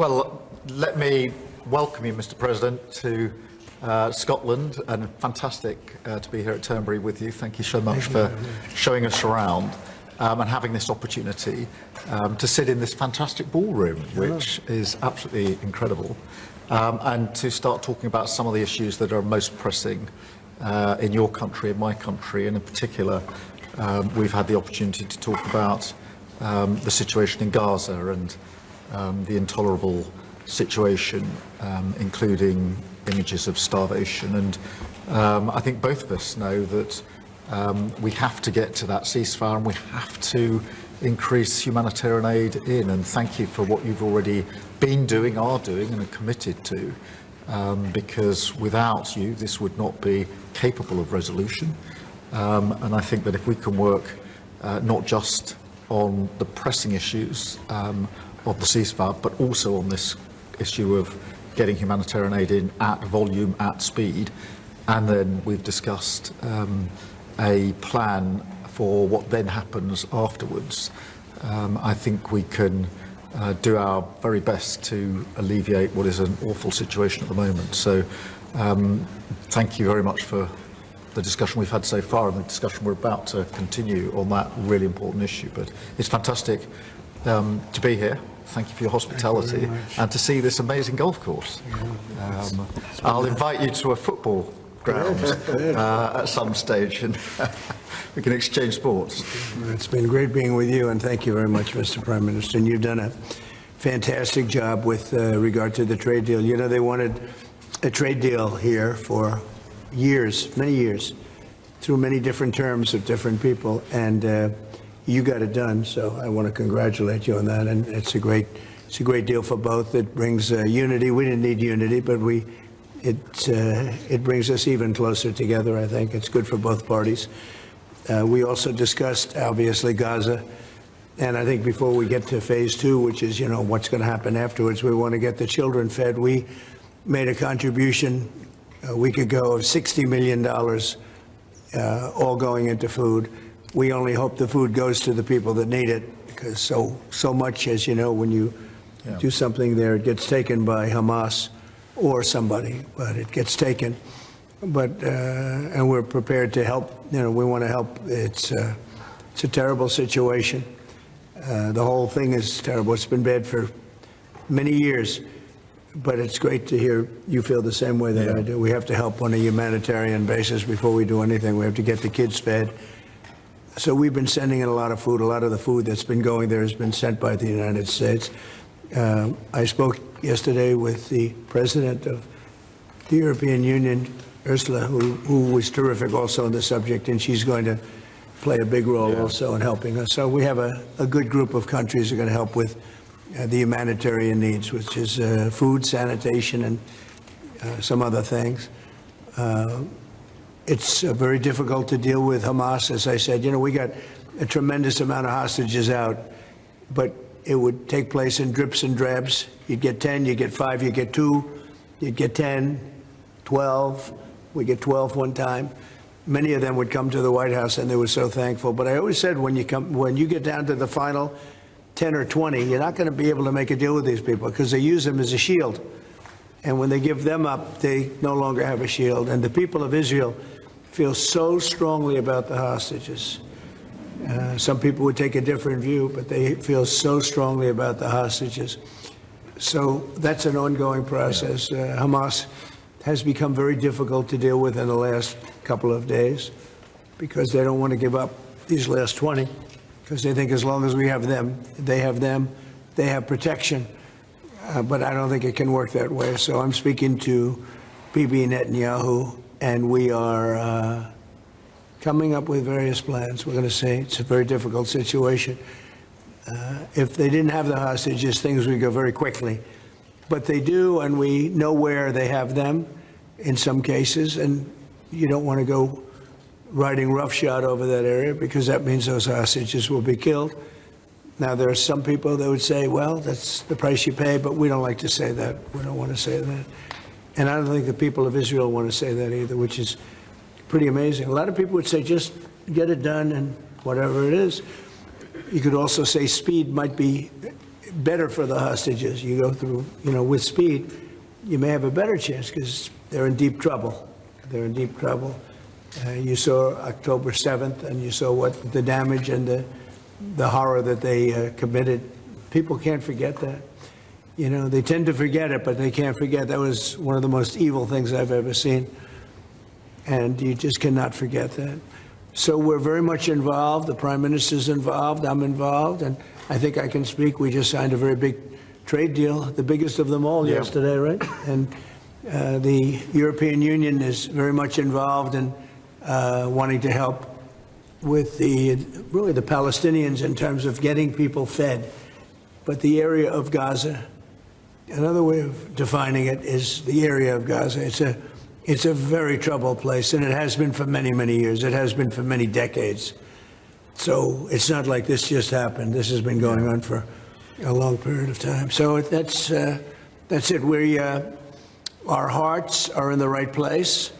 Well, let me welcome you, Mr. President, to Scotland, and fantastic to be here at Turnberry with you. Thank you so much for showing us around and having this opportunity to sit in this fantastic ballroom, which is absolutely incredible, and to start talking about some of the issues that are most pressing in your country, in my country, and in particular, we've had the opportunity to talk about the situation in Gaza and the intolerable situation, including images of starvation. And I think both of us know that we have to get to that ceasefire, and we have to increase humanitarian aid in. And thank you for what you've already been doing, are doing, and are committed to, because without you, this would not be capable of resolution. And I think that if we can work not just on the pressing issues of the ceasefire, but also on this issue of getting humanitarian aid in at volume, at speed, and then we've discussed a plan for what then happens afterwards. I think we can do our very best to alleviate what is an awful situation at the moment. So thank you very much for the discussion we've had so far and the discussion we're about to continue on that really important issue. But it's fantastic to be here. Thank you for your hospitality and to see this amazing golf course. I'll invite you to a football ground at some stage, and we can exchange sports. It's been great being with you, and thank you very much, Mr. Prime Minister. And you've done a fantastic job with regard to the trade deal. You know, they wanted a trade deal here for years, many years, through many different terms of different people, and you got it done. So I want to congratulate you on that, and it's a great deal for both. It brings unity. We didn't need unity, but it brings us even closer together. I think it's good for both parties. We also discussed, obviously, Gaza, and I think before we get to phase 2, which is, you know, what's going to happen afterwards, we want to get the children fed. We made a contribution a week ago of $60 million, all going into food. We only hope the food goes to the people that need it, because so much, as you know, when you do something there, it gets taken by Hamas or somebody, but it gets taken. But and we're prepared to help. You know, we want to help. It's a terrible situation. The whole thing is terrible. It's been bad for many years, but it's great to hear you feel the same way that I do. We have to help on a humanitarian basis before we do anything. We have to get the kids fed. So we've been sending in a lot of food. A lot of the food that's been going there has been sent by the United States. I spoke yesterday with the president of the European Union, Ursula, who was terrific also on the subject, and she's going to play a big role also in helping us. So we have a good group of countries that are going to help with the humanitarian needs, which is food, sanitation, and some other things. It's very difficult to deal with Hamas. As I said, you know, we got a tremendous amount of hostages out, but it would take place in drips and drabs. You'd get 10, you get 5, you get 2, you'd get 10, 12. We get 12 one time. Many of them would come to the White House, and they were so thankful. But I always said, when you get down to the final 10 or 20, you're not going to be able to make a deal with these people, because they use them as a shield. And when they give them up, they no longer have a shield. And the people of Israel feel so strongly about the hostages. Some people would take a different view, but they feel so strongly about the hostages. So that's an ongoing process. Hamas has become very difficult to deal with in the last couple of days, because they don't want to give up these last 20, because they think as long as we have them, they have protection. But I don't think it can work that way. So I'm speaking to Bibi Netanyahu, and we are coming up with various plans. We're going to say it's a very difficult situation. If they didn't have the hostages, things would go very quickly. But they do, and we know where they have them in some cases, and you don't want to go riding roughshod over that area, because that means those hostages will be killed. Now, there are some people that would say, well, that's the price you pay, but we don't like to say that. We don't want to say that. And I don't think the people of Israel want to say that either, which is pretty amazing. A lot of people would say, just get it done and whatever it is. You could also say speed might be better for the hostages. You go through, with speed, you may have a better chance because they're in deep trouble. They're in deep trouble. You saw October 7th, and you saw what the damage and the horror that they committed. People can't forget that. They tend to forget it, but they can't forget. That was one of the most evil things I've ever seen. And you just cannot forget that. So we're very much involved. The Prime Minister's involved. I'm involved. And I think I can speak. We just signed a very big trade deal, the biggest of them all yesterday, right? And the European Union is very much involved in wanting to help with the Palestinians in terms of getting people fed. But the area of Gaza, another way of defining it is the area of Gaza. It's a very troubled place, and it has been for many, many years. It has been for many decades. So it's not like this just happened. This has been going on for a long period of time. So that's it. Our hearts are in the right place.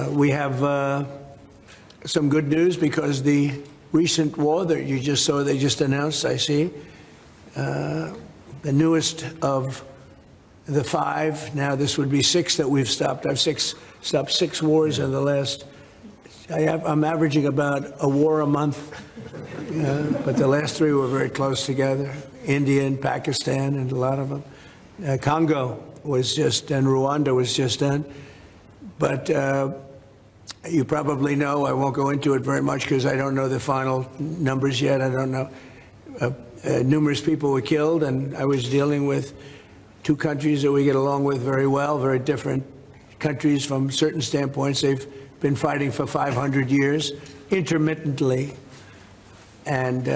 We have some good news because the recent war that you just saw, they just announced, I see, the newest of the 5, now this would be 6 that we've stopped. I've stopped 6 wars in the last, I'm averaging about a war a month, but the last 3 were very close together. India and Pakistan and a lot of them. Congo was just, and Rwanda was just done. But you probably know, I won't go into it very much because I don't know the final numbers yet. I don't know. Numerous people were killed, and I was dealing with 2 countries that we get along with very well, very different countries from certain standpoints. They've been fighting for 500 years, intermittently, and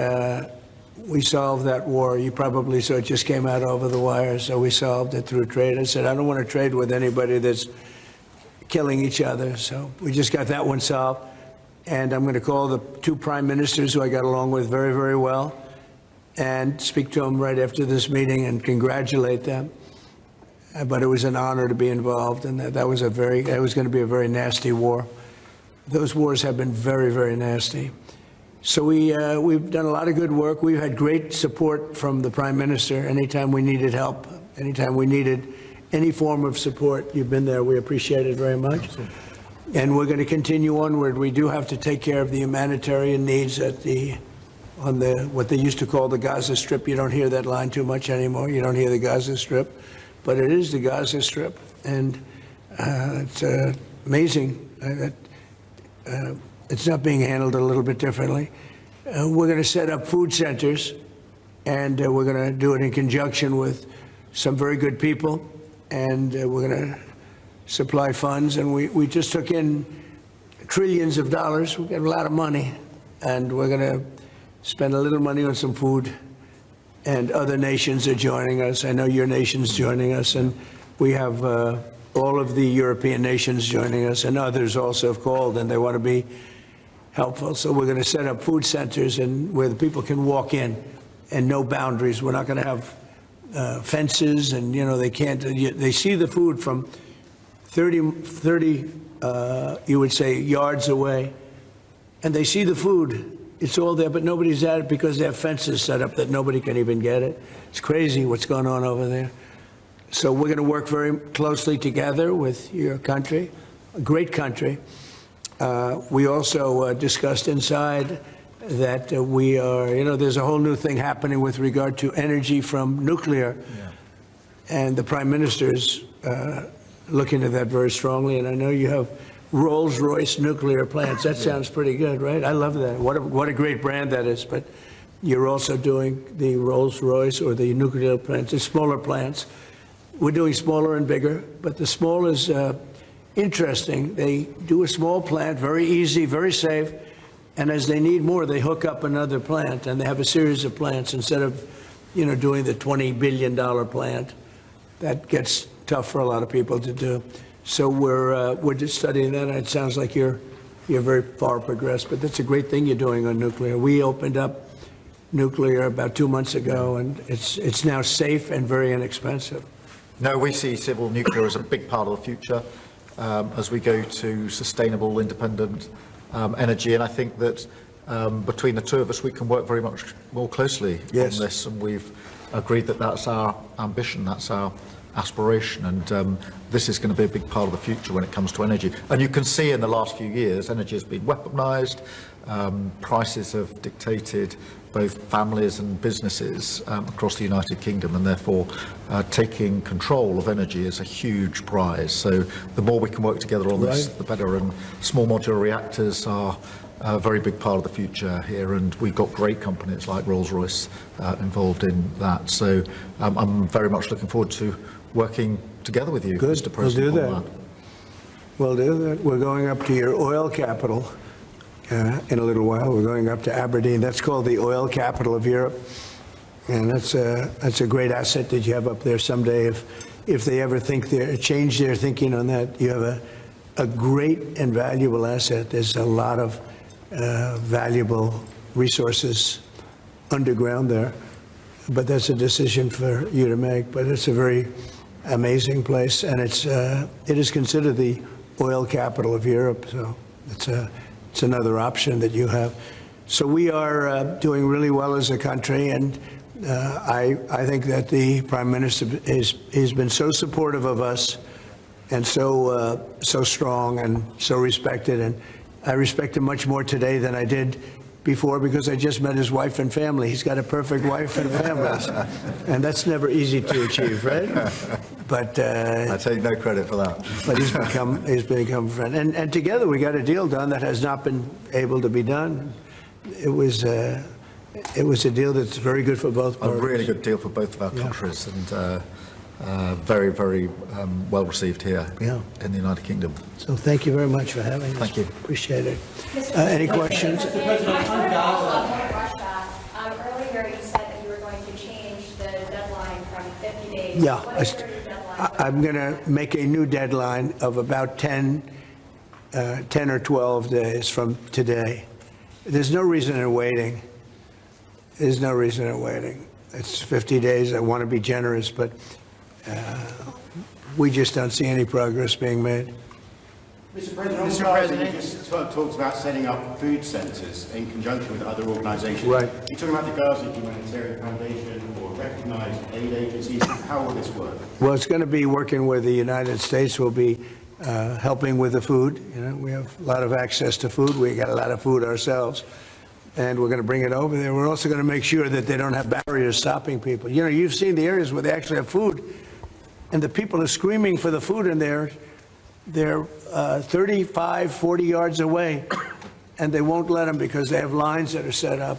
we solved that war. You probably saw it just came out over the wire, so we solved it through trade. I said, I don't want to trade with anybody that's killing each other, so we just got that one solved. And I'm going to call the 2 prime ministers who I got along with very, very well and speak to them right after this meeting and congratulate them. But it was an honor to be involved, and that was going to be a very nasty war. Those wars have been very, very nasty. So we've done a lot of good work. We've had great support from the Prime Minister anytime we needed help, anytime we needed any form of support. You've been there. We appreciate it very much. And we're going to continue onward. We do have to take care of the humanitarian needs on what they used to call the Gaza Strip. You don't hear that line too much anymore. You don't hear the Gaza Strip, but it is the Gaza Strip, and it's amazing that it's not being handled a little bit differently. We're going to set up food centers, and we're going to do it in conjunction with some very good people, and we're going to supply funds. And we just took in trillions of dollars. We got a lot of money, and we're going to spend a little money on some food, and other nations are joining us. I know your nation's joining us, and we have all of the European nations joining us, and others also have called, and they want to be helpful. So we're going to set up food centers and where the people can walk in and no boundaries. We're not going to have fences, and they can't. They see the food from 30 you would say yards away, and they see the food. It's all there, but nobody's at it because they have fences set up that nobody can even get it. It's crazy what's going on over there. So we're going to work very closely together with your country, a great country. We also discussed inside that we are, there's a whole new thing happening with regard to energy from nuclear. Yeah. And the Prime Minister's looking at that very strongly. And I know you have Rolls-Royce nuclear plants. That sounds pretty good, right? I love that. What a great brand that is. But you're also doing the Rolls-Royce or the nuclear plants, the smaller plants. We're doing smaller and bigger, but the small is interesting. They do a small plant, very easy, very safe, and as they need more, they hook up another plant, and they have a series of plants instead of, doing the $20 billion plant. That gets tough for a lot of people to do. So we're just studying that, and it sounds like you're very far progressed, but that's a great thing you're doing on nuclear. We opened up nuclear about 2 months ago, and it's now safe and very inexpensive. No, we see civil nuclear as a big part of the future as we go to sustainable, independent energy, and I think that between the 2 of us, we can work very much more closely on this, and we've agreed that that's our ambition, that's our aspiration, and this is going to be a big part of the future when it comes to energy. And you can see in the last few years, energy has been weaponised, prices have dictated both families and businesses across the United Kingdom, and therefore taking control of energy is a huge prize. So the more we can work together on this, the better, and small modular reactors are a very big part of the future here, and we've got great companies like Rolls-Royce involved in that. So I'm very much looking forward to working together with you, Mr. President. We'll do that. We'll do that. We're going up to your oil capital in a little while. We're going up to Aberdeen. That's called the oil capital of Europe, and that's a great asset that you have up there. Someday, if they ever change their thinking on that, you have a great and valuable asset. There's a lot of valuable resources underground there, but that's a decision for you to make. But it's a very amazing place, and it is considered the oil capital of Europe. So it's another option that you have. So we are doing really well as a country, and I think that the Prime Minister has been so supportive of us, and so strong and so respected, and I respect him much more today than I did before, because I just met his wife and family. He's got a perfect wife and family, and that's never easy to achieve, right? But I take no credit for that. But he's become a friend, and together we got a deal done that has not been able to be done. It was a deal that's very good for both parties. A really good deal for both of our countries, and very, very well received here in the United Kingdom. So thank you very much for having us. Thank you. Appreciate it. Any questions? Earlier you said that you were going to change the deadline from 50 days. Yeah. What is your new deadline? I'm going to make a new deadline of about 10 or 12 days from today. There's no reason in waiting. There's no reason in waiting. It's 50 days. I want to be generous, but we just don't see any progress being made. Mr. President, you just talked about setting up food centres in conjunction with other organisations. Right. You're talking about the Gaza Humanitarian Foundation or recognised aid agencies. How will this work? Well, it's going to be working where the United States will be helping with the food. You know, we have a lot of access to food. We got a lot of food ourselves, and we're going to bring it over there. We're also going to make sure that they don't have barriers stopping people. You know, you've seen the areas where they actually have food, and the people are screaming for the food, and they're 35, 40 yards away, and they won't let them because they have lines that are set up.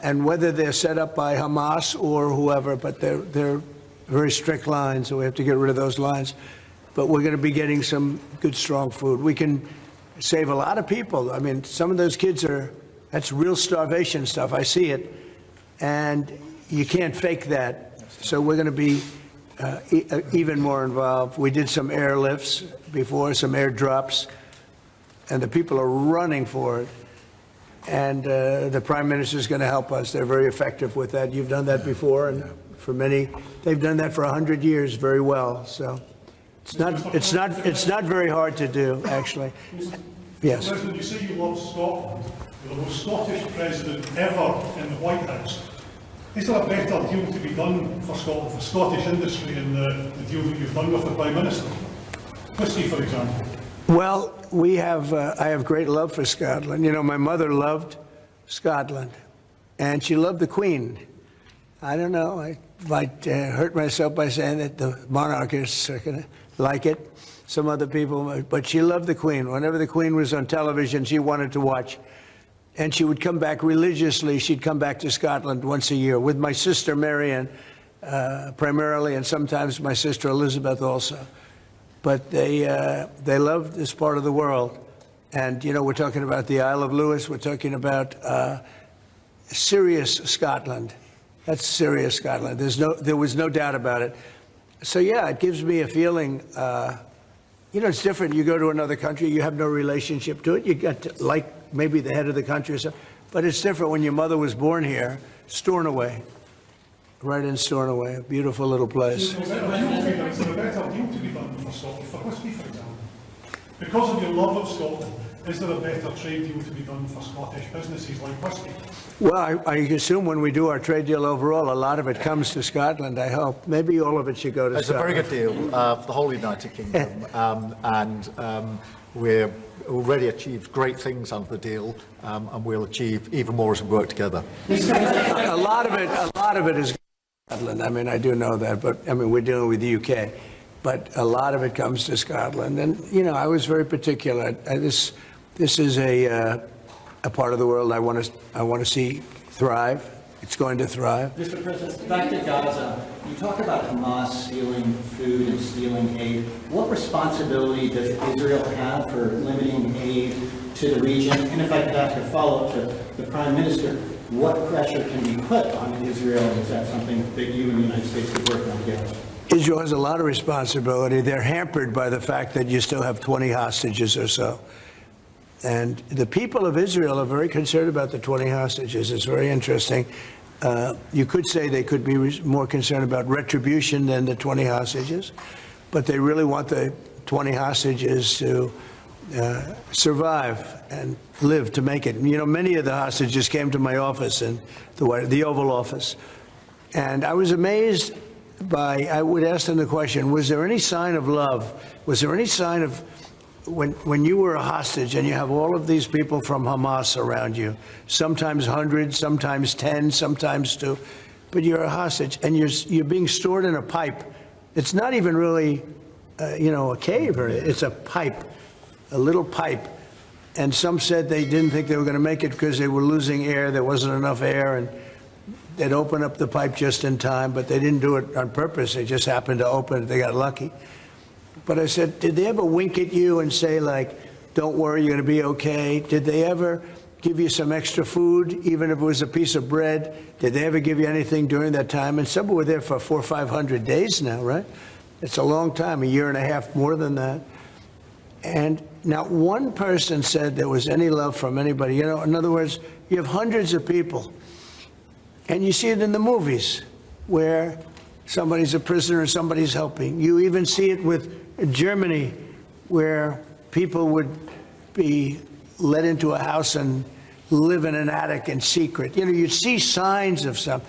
And whether they're set up by Hamas or whoever, but they're very strict lines, so we have to get rid of those lines. But we're going to be getting some good, strong food. We can save a lot of people. I mean, some of those kids that's real starvation stuff. I see it, and you can't fake that. So we're going to be even more involved. We did some airlifts before, some airdrops, and the people are running for it. And the Prime Minister is going to help us. They're very effective with that. You've done that before, and for many, they've done that for 100 years very well. So it's not very hard to do, actually. Yes. President, you say you love Scotland. You're the most Scottish president ever in the White House. Is there a better deal to be done for Scotland, for Scottish industry, in the deal that you've done with the Prime Minister? Whisky, for example. Well, I have great love for Scotland. You know, my mother loved Scotland, and she loved the Queen. I don't know, I might hurt myself by saying that the monarchists are going to like it, some other people, but she loved the Queen. Whenever the Queen was on television, she wanted to watch. And she would come back religiously. She'd come back to Scotland once a year with my sister Marion, primarily, and sometimes my sister Elizabeth also. But they loved this part of the world. And, you know, we're talking about the Isle of Lewis. We're talking about serious Scotland. That's serious Scotland. There was no doubt about it. So, yeah, it gives me a feeling, you know, it's different. You go to another country, you have no relationship to it. You got to like maybe the head of the country or something. But it's different when your mother was born here, Stornoway, right in Stornoway, a beautiful little place. Is there a better deal to be done for Scotland, for whisky, for example? Because of your love of Scotland, is there a better trade deal to be done for Scottish businesses like whisky? Well, I assume when we do our trade deal overall, a lot of it comes to Scotland, I hope. Maybe all of it should go to It's a Scotland. very good deal for the whole United Kingdom, we're already achieved great things under the deal, and we'll achieve even more as we work together. A lot of it is Scotland. I mean, I do know that, but I mean, we're dealing with the UK, but a lot of it comes to Scotland. And you know, I was very particular. This is a part of the world I want to see thrive. It's going to thrive. Mr. President, back to Gaza. You talk about Hamas stealing food and stealing aid. What responsibility does Israel have for limiting aid to the region? And if I could ask a follow-up to the Prime Minister, what pressure can be put on Israel? Is that something that you and the United States could work on together? Israel has a lot of responsibility. They're hampered by the fact that you still have 20 hostages or so. And the people of Israel are very concerned about the 20 hostages. It's very interesting. You could say they could be more concerned about retribution than the 20 hostages, but they really want the 20 hostages to survive and live to make it. You know, many of the hostages came to my office in the Oval Office, and I was amazed by, I would ask them the question, was there any sign of love? Was there any sign of, when you were a hostage and you have all of these people from Hamas around you, sometimes hundreds, sometimes 10, sometimes 2, but you're a hostage and you're being stored in a pipe. It's not even really, a cave, or it's a pipe, a little pipe. And some said they didn't think they were going to make it because they were losing air. There wasn't enough air, and they'd open up the pipe just in time, but they didn't do it on purpose. They just happened to open it. They got lucky. But I said, did they ever wink at you and say, like, don't worry, you're going to be okay? Did they ever give you some extra food, even if it was a piece of bread? Did they ever give you anything during that time? And some were there for 400 or 500 days now, right? It's a long time, a year and a half, more than that. And not one person said there was any love from anybody. You know, in other words, you have hundreds of people, and you see it in the movies where somebody's a prisoner and somebody's helping. You even see it with Germany, where people would be let into a house and live in an attic in secret. You know, you'd see signs of some.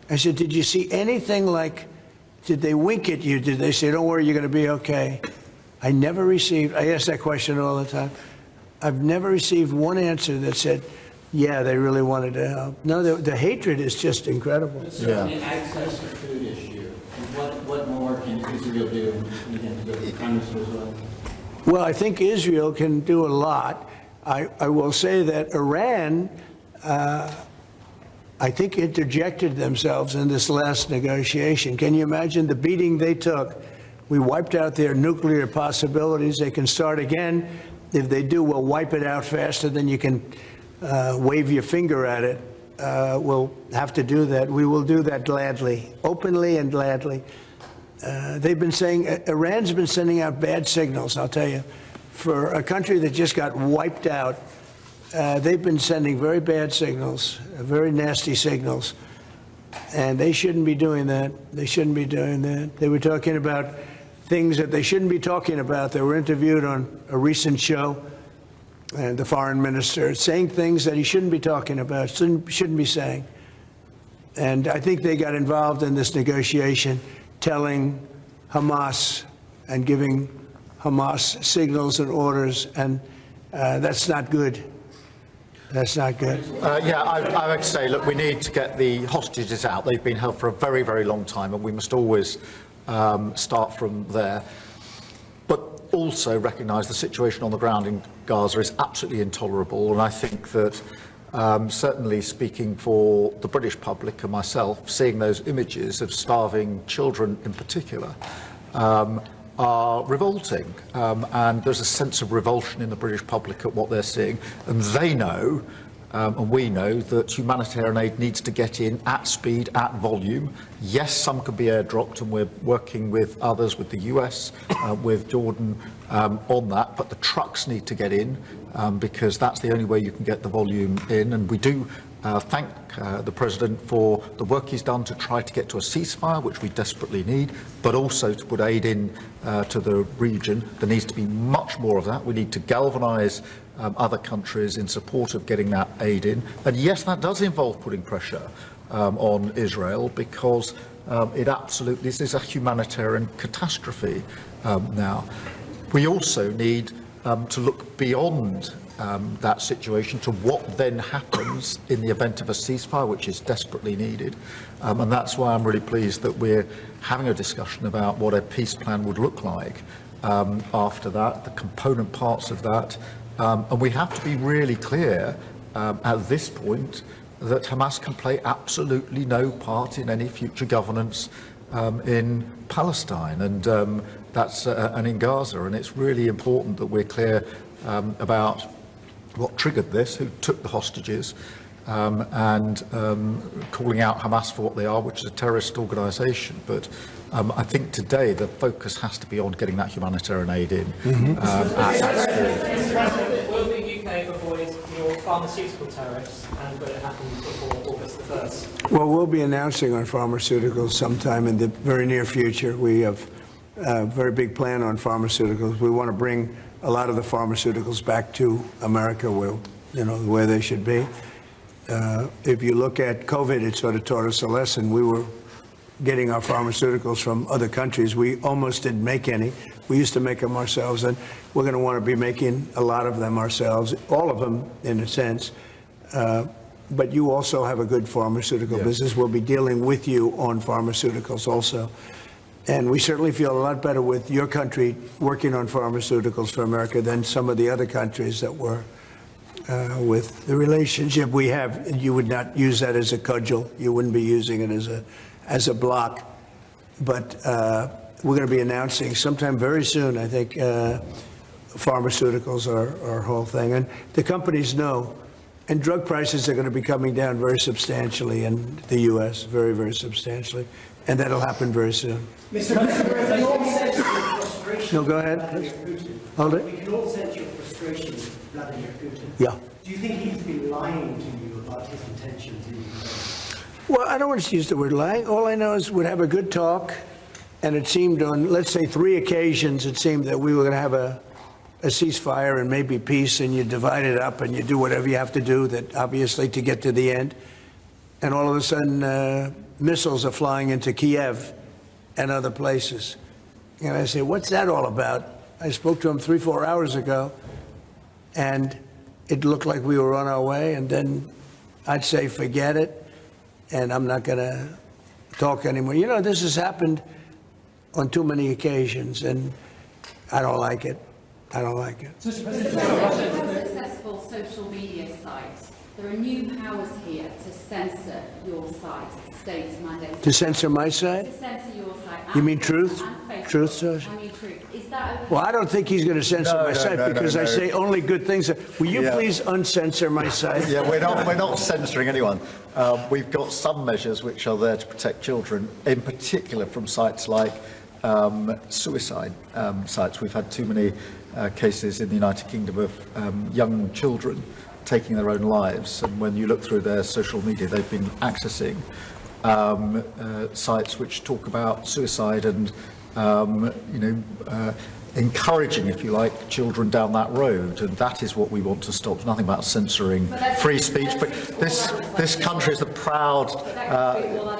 I said, did you see anything like, did they wink at you? Did they say, don't worry, you're going to be okay? I ask that question all the time. I've never received one answer that said, yeah, they really wanted to help. No, the hatred is just incredible. Yeah. The access to food issue, what more can Israel do? Again, to the Prime Minister as well. Well, I think Israel can do a lot. I will say that Iran, I think, interjected themselves in this last negotiation. Can you imagine the beating they took? We wiped out their nuclear possibilities. They can start again. If they do, we'll wipe it out faster than you can wave your finger at it. We'll have to do that. We will do that gladly, openly and gladly. They've been saying, Iran's been sending out bad signals, I'll tell you. For a country that just got wiped out, they've been sending very bad signals, very nasty signals. And they shouldn't be doing that. They shouldn't be doing that. They were talking about things that they shouldn't be talking about. They were interviewed on a recent show, and the foreign minister saying things that he shouldn't be talking about, shouldn't be saying. And I think they got involved in this negotiation, telling Hamas and giving Hamas signals and orders, and that's not good. That's not good. I would say, look, we need to get the hostages out. They've been held for a very, very long time, and we must always start from there. But also recognise the situation on the ground in Gaza is absolutely intolerable, and I think that certainly speaking for the British public and myself, seeing those images of starving children in particular are revolting, and there's a sense of revulsion in the British public at what they're seeing, and they know, and we know, that humanitarian aid needs to get in at speed, at volume. Yes, some could be airdropped, and we're working with others, with the US, with Jordan on that, but the trucks need to get in because that's the only way you can get the volume in, and we do thank the President for the work he's done to try to get to a ceasefire, which we desperately need, but also to put aid in to the region. There needs to be much more of that. We need to galvanise other countries in support of getting that aid in. And yes, that does involve putting pressure on Israel, because this is a humanitarian catastrophe now. We also need to look beyond that situation to what then happens in the event of a ceasefire, which is desperately needed. And that's why I'm really pleased that we're having a discussion about what a peace plan would look like after that, the component parts of that. And we have to be really clear at this point that Hamas can play absolutely no part in any future governance in Palestine and and in Gaza. And it's really important that we're clear about what triggered this, who took the hostages, and calling out Hamas for what they are, which is a terrorist organisation. But I think today the focus has to be on getting that humanitarian aid in. Will the UK avoid your pharmaceutical tariffs, and will it happen before August the 1st? Well, we'll be announcing on pharmaceuticals sometime in the very near future. We have a very big plan on pharmaceuticals. We want to bring a lot of the pharmaceuticals back to America, where they should be. If you look at COVID, it sort of taught us a lesson. We were getting our pharmaceuticals from other countries. We almost didn't make any. We used to make them ourselves, and we're going to want to be making a lot of them ourselves, all of them in a sense. But you also have a good pharmaceutical business. We'll be dealing with you on pharmaceuticals also. And we certainly feel a lot better with your country working on pharmaceuticals for America than some of the other countries that were with the relationship we have. You would not use that as a cudgel. You wouldn't be using it as a block. But we're going to be announcing sometime very soon, I think, pharmaceuticals are our whole thing. And the companies know. And drug prices are going to be coming down very substantially in the U.S., very, very substantially. And that'll happen very soon. Mr. President, we all sense your frustration. No, go ahead. Vladimir Putin. Hold it. We can all sense your frustration with Vladimir Putin. Yeah. Do you think he's been lying to you about his intentions in Ukraine? Well, I don't want to use the word lying. All I know is we'd have a good talk, and it seemed on, let's say, 3 occasions, it seemed that we were going to have a ceasefire and maybe peace, and you divide it up and you do whatever you have to do, that obviously to get to the end. And all of a sudden, missiles are flying into Kiev and other places. And I say, what's that all about? I spoke to him 3-4 hours ago, and it looked like we were on our way. And then I'd say, forget it, and I'm not going to talk anymore. You know, this has happened on too many occasions, and I don't like it. I don't like it. Successful social media sites. There are new powers here to censor your site, states mandated. To censor my site? To censor your site. You mean Truth? And Truth Social? I mean Truth. Is that okay? Well, I don't think he's going to censor my site because I say only good things. Will you please uncensor my site? Yeah, we're not censoring anyone. We've got some measures which are there to protect children, in particular from sites like suicide sites. We've had too many cases in the United Kingdom of young children taking their own lives, and when you look through their social media, they've been accessing sites which talk about suicide and encouraging, if you like, children down that road, and that is what we want to stop. It's nothing about censoring free speech, but this country is a proud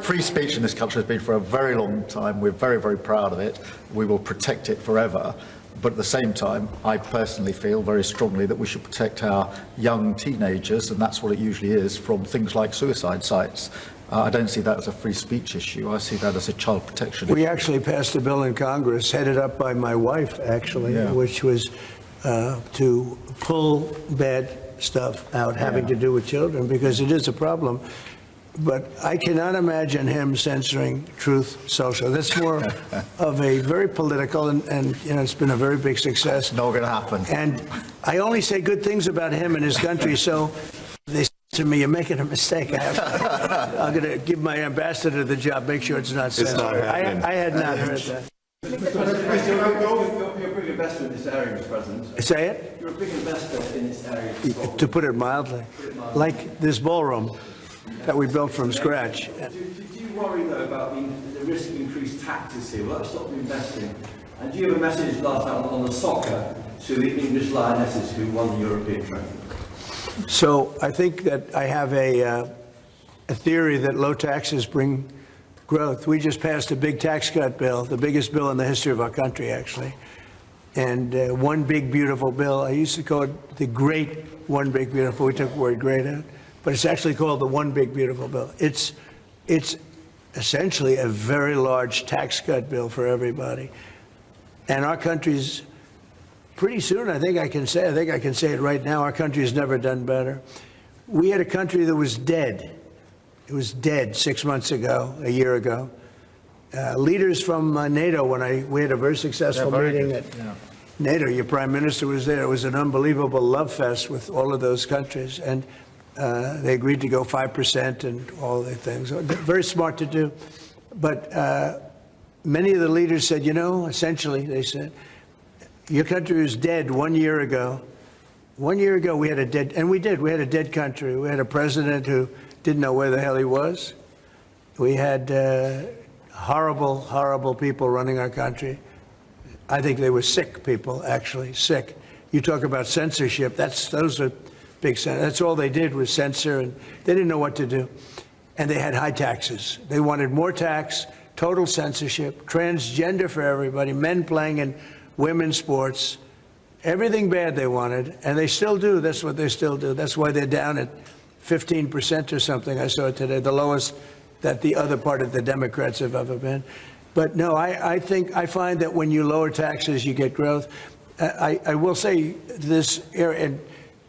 free speech in this country has been for a very long time. We're very, very proud of it. We will protect it forever. But at the same time, I personally feel very strongly that we should protect our young teenagers, and that's what it usually is, from things like suicide sites. I don't see that as a free speech issue. I see that as a child protection issue. We actually passed a bill in Congress, headed up by my wife, actually, which was to pull bad stuff out having to do with children, because it is a problem. But I cannot imagine him censoring Truth Social. That's more of a very political, and it's been a very big success. Not going to happen. And I only say good things about him and his country, so they to me, you're making a mistake. I'm going to give my ambassador the job, make sure it's not censored. I had not heard that. You're a big investor in this area, Mr. President. Say it? You're a big investor in this area. To put it mildly. Like this ballroom. that we built from scratch. Do you worry, though, about the risk of increased taxes here? Will that stop you investing? And do you have a message last night on the soccer to the English Lionesses who won the European trophy? So I think that I have a theory that low taxes bring growth. We just passed a big tax cut bill, the biggest bill in the history of our country, actually. And one big, beautiful bill. I used to call it the great one big, beautiful. We took the word great out. But it's actually called the one big, beautiful bill. It's essentially a very large tax cut bill for everybody. And our country's pretty soon, I think I can say it right now, our country has never done better. We had a country that was dead. It was dead 6 months ago, a year ago. Leaders from NATO, we had a very successful meeting at NATO. Your prime minister was there. It was an unbelievable love fest with all of those countries. And they agreed to go 5% and all the things. Very smart to do. But many of the leaders said, essentially, they said, your country was dead 1 year ago. 1 year ago, we had a dead, and we did. We had a dead country. We had a president who didn't know where the hell he was. We had horrible, horrible people running our country. I think they were sick people, actually, sick. You talk about censorship. Those are big. That's all they did was censor, and they didn't know what to do. And they had high taxes. They wanted more tax, total censorship, transgender for everybody, men playing in women's sports, everything bad they wanted, and they still do. That's what they still do. That's why they're down at 15% or something. I saw it today, the lowest that the other part of the Democrats have ever been. But no, I find that when you lower taxes, you get growth. I will say this, and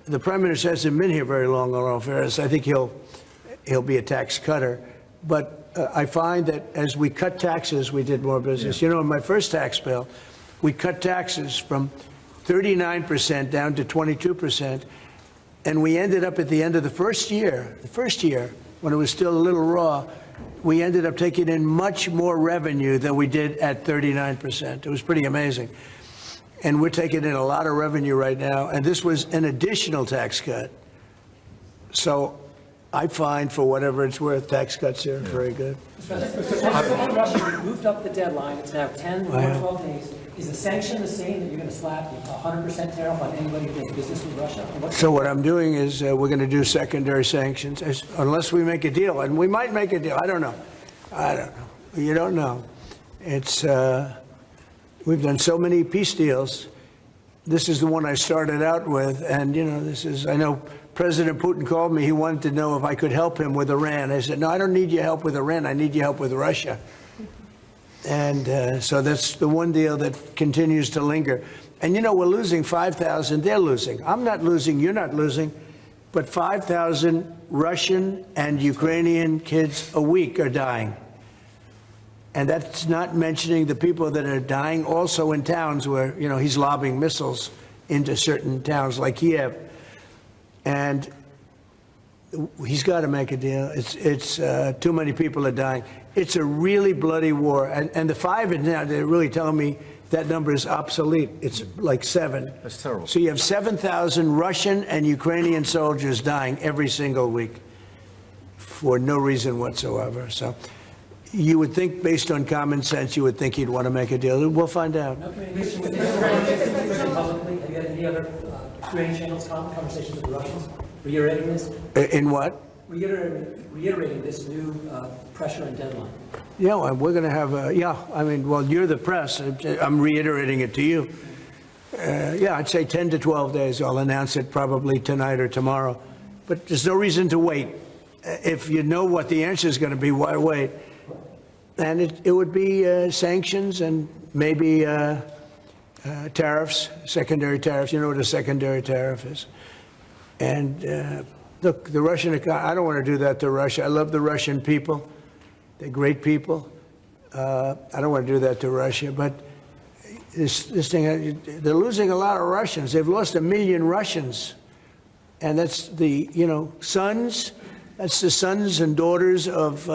the Prime Minister hasn't been here very long, in all fairness. I think he'll be a tax cutter. But I find that as we cut taxes, we did more business. Yeah. In my first tax bill, we cut taxes from 39% down to 22%. And we ended up at the end of the first year, when it was still a little raw, we ended up taking in much more revenue than we did at 39%. It was pretty amazing. And we're taking in a lot of revenue right now. And this was an additional tax cut. So I find, for whatever it's worth, tax cuts here are very good. Russia moved up the deadline. It's now 10 or 12 days. Is the sanction the same, that you're going to slap 100% tariff on anybody who does business with Russia? So what I'm doing is we're going to do secondary sanctions, unless we make a deal. And we might make a deal. I don't know. You don't know. We've done so many peace deals. This is the one I started out with. And, I know President Putin called me. He wanted to know if I could help him with Iran. I said, no, I don't need your help with Iran. I need your help with Russia. And so that's the one deal that continues to linger. And, we're losing 5,000. They're losing. I'm not losing. You're not losing. But 5,000 Russian and Ukrainian kids a week are dying. And that's not mentioning the people that are dying also in towns where, he's lobbing missiles into certain towns like Kiev. And he's got to make a deal. It's too many people are dying. It's a really bloody war. And the 5 now, they're really telling me that number is obsolete. It's like 7. That's terrible. So you have 7,000 Russian and Ukrainian soldiers dying every single week for no reason whatsoever. So you would think, based on common sense, you would think he'd want to make a deal. We'll find out. Publicly, have you had any other Ukrainian channels conversations with the Russians reiterating this? In what? Reiterating this new pressure and deadline. Yeah, we're going to have you're the press. I'm reiterating it to you. I'd say 10 to 12 days. I'll announce it probably tonight or tomorrow. But there's no reason to wait. If you know what the answer is going to be, why wait? And it would be sanctions and maybe tariffs, secondary tariffs. You know what a secondary tariff is. And look, the Russian economy, I don't want to do that to Russia. I love the Russian people. They're great people. I don't want to do that to Russia. But this thing, they're losing a lot of Russians. They've lost 1 million Russians. And that's the, sons. That's the sons and daughters of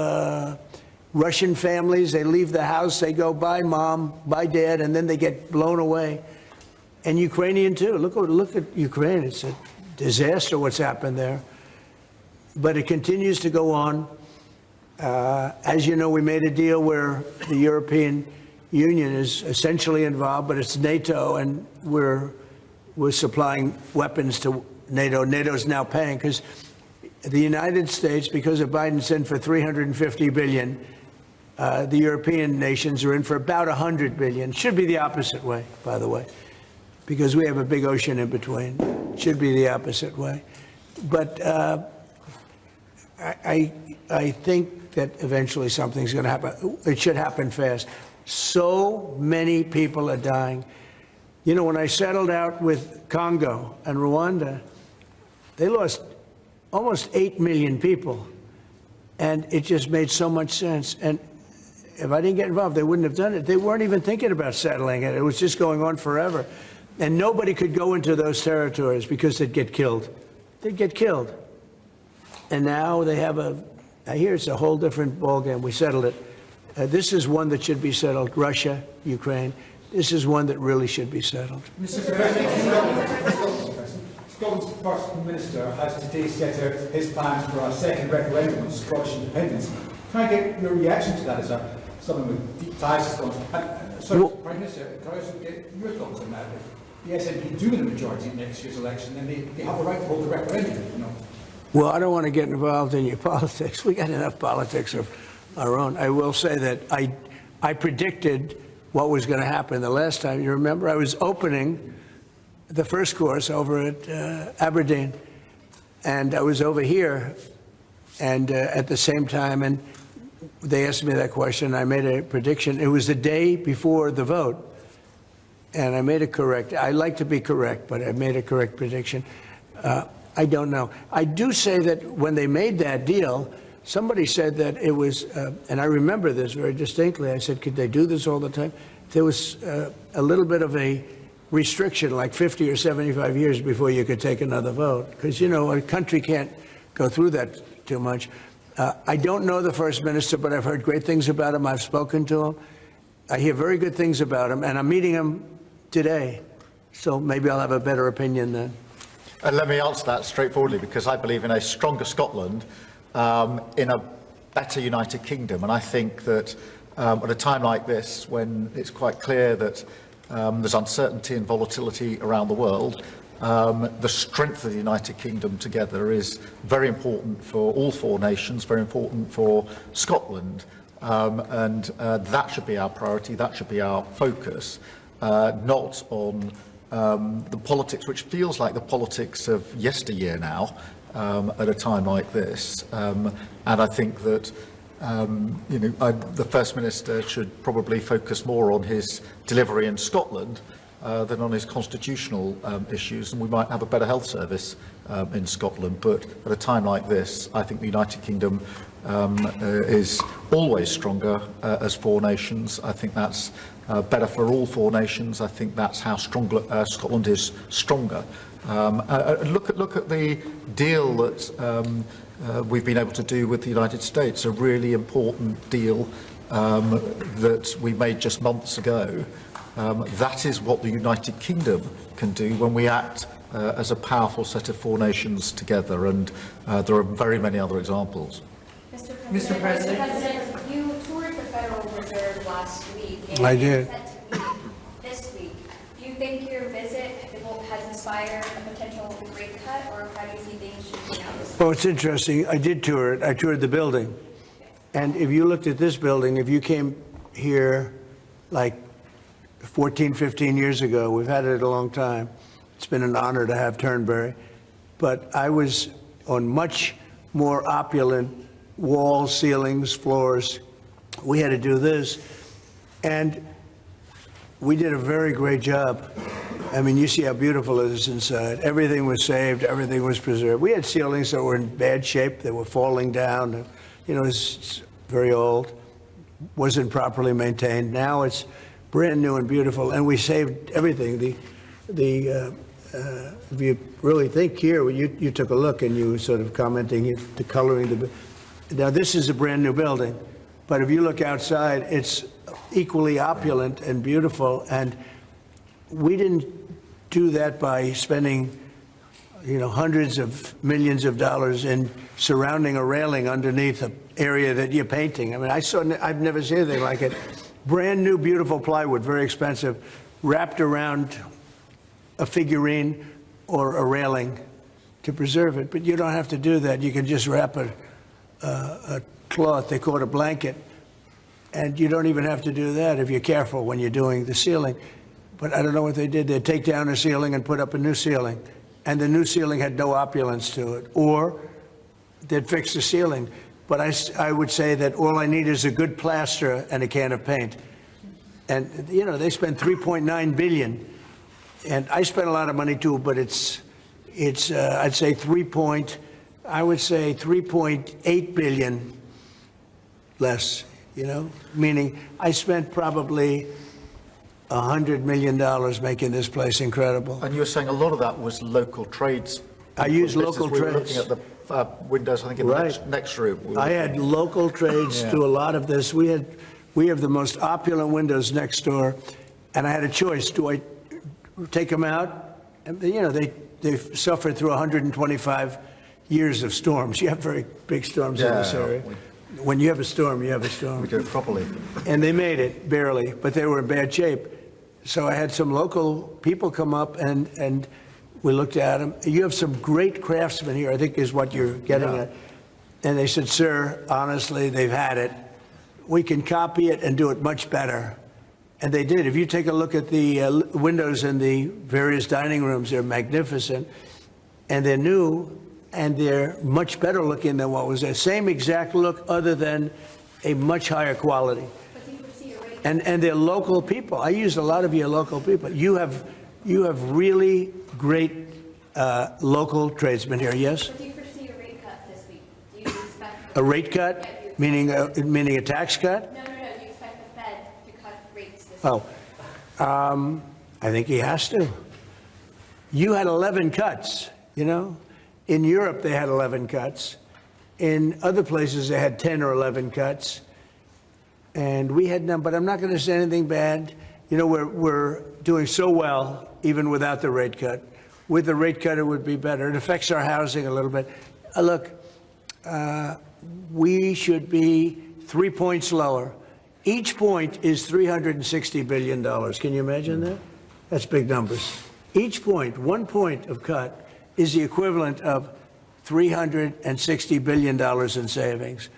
Russian families. They leave the house. They go, bye, mom, bye, dad, and then they get blown away. And Ukrainian, too. Look at Ukraine. It's a disaster what's happened there. but it continues to go on. As you know, we made a deal where the European Union is essentially involved, but it's NATO, and we're supplying weapons to NATO. NATO's now paying because the United States, because of Biden's in for $350 billion, the European nations are in for about $100 billion. Should be the opposite way, by the way, because we have a big ocean in between. Should be the opposite way. But I think that eventually something's going to happen. It should happen fast. So many people are dying. You know, when I settled out with Congo and Rwanda, they lost almost 8 million people. And it just made so much sense. And if I didn't get involved, they wouldn't have done it. They weren't even thinking about settling it. It was just going on forever. And nobody could go into those territories because they'd get killed. They'd get killed. And now they have I hear it's a whole different ballgame. We settled it. This is one that should be settled. Russia, Ukraine. This is one that really should be settled. Mr. President, Scotland's First Minister has today set out his plans for a second referendum on Scottish independence. Can I get your reaction to that as someone with deep ties to Scotland? Sorry, Prime Minister, can I also get your thoughts on that? If the SNP do win the majority in next year's election, then they have the right to hold the referendum, you know. Well, I don't want to get involved in your politics. We got enough politics of our own. I will say that I predicted what was going to happen the last time. You remember, I was opening the first course over at Aberdeen, and I was over here, and at the same time, and they asked me that question. I made a prediction. It was the day before the vote, and I made it correct. I like to be correct, but I made a correct prediction. I don't know. I do say that when they made that deal, somebody said that it was, and I remember this very distinctly. I said, could they do this all the time? There was a little bit of a restriction, like 50 or 75 years before you could take another vote. Because, you know, a country can't go through that too much. I don't know the First Minister, but I've heard great things about him. I've spoken to him. I hear very good things about him, and I'm meeting him today. So maybe I'll have a better opinion then. And let me answer that straightforwardly, because I believe in a stronger Scotland, in a better United Kingdom. And I think that at a time like this, when it's quite clear that there's uncertainty and volatility around the world, the strength of the United Kingdom together is very important for all four nations, very important for Scotland. And that should be our priority, that should be our focus, not on the politics, which feels like the politics of yesteryear now, at a time like this. And I think that the First Minister should probably focus more on his delivery in Scotland than on his constitutional issues, and we might have a better health service in Scotland. But at a time like this, I think the United Kingdom is always stronger as four nations. I think that's better for all four nations. I think that's how Scotland is stronger. Look at the deal that we've been able to do with the United States, a really important deal that we made just months ago. That is what the United Kingdom can do when we act as a powerful set of four nations together, and there are very many other examples. Mr. President, you toured the Federal Reserve last week. And I did. Set to meet this week. Do you think your visit has inspired a potential rate cut, or how do you see things shaping out this week? Well, it's interesting. I did tour it. I toured the building. And if you looked at this building, if you came here like 14, 15 years ago, we've had it a long time. It's been an honor to have Turnberry. But I was on much more opulent walls, ceilings, floors. We had to do this. And we did a very great job. I mean, you see how beautiful it is inside. Everything was saved. Everything was preserved. We had ceilings that were in bad shape. They were falling down. You know, it's very old. Wasn't properly maintained. Now it's brand new and beautiful. And we saved everything. If you really think here, you took a look and you were sort of commenting the coloring. Now, this is a brand new building. But if you look outside, it's equally opulent and beautiful. And we didn't do that by spending hundreds of millions of dollars in surrounding a railing underneath an area that you're painting. I mean, I've never seen anything like it. Brand new, beautiful plywood, very expensive, wrapped around a figurine or a railing to preserve it. But you don't have to do that. You can just wrap a cloth, they call it a blanket, and you don't even have to do that if you're careful when you're doing the ceiling. But I don't know what they did. They'd take down a ceiling and put up a new ceiling, and the new ceiling had no opulence to it. Or they'd fix the ceiling. But I would say that all I need is a good plaster and a can of paint. And, they spent $3.9 billion. And I spent a lot of money too, but it's I'd say 3.8 billion less, meaning I spent probably $100 million making this place incredible. And you were saying a lot of that was local trades. I used local We were trades. looking at the windows, I think, in the next room. I had local trades do a lot of this. We have the most opulent windows next door, and I had a choice. Do I take them out? And, they've suffered through 125 years of storms. You have very big storms in this area. When you have a storm, you have a storm. We do it properly. And they made it, barely, but they were in bad shape. So I had some local people come up, and we looked at them. You have some great craftsmen here, I think is what you're getting at. And they said, sir, honestly, they've had it. We can copy it and do it much better. And they did. If you take a look at the windows in the various dining rooms, they're magnificent. And they're new, and they're much better looking than what was there. Same exact look, other than a much higher quality. And they're local people. I used a lot of your local people. You have really great local tradesmen here, yes? But do you foresee a rate cut this week? Do you expect A rate cut? Meaning a tax cut? No. Do you expect the Fed to cut rates this Oh, I think he has to. You had 11 cuts, In Europe, they had 11 cuts. In other places, they had 10 or 11 cuts. And we had none, but I'm not going to say anything bad. We're doing so well, even without the rate cut. With the rate cut, it would be better. It affects our housing a little bit. Look, we should be 3 points lower. Each point is $360 billion. Can you imagine that? That's big numbers. Each point, 1 point of cut, is the equivalent of $360 billion in savings.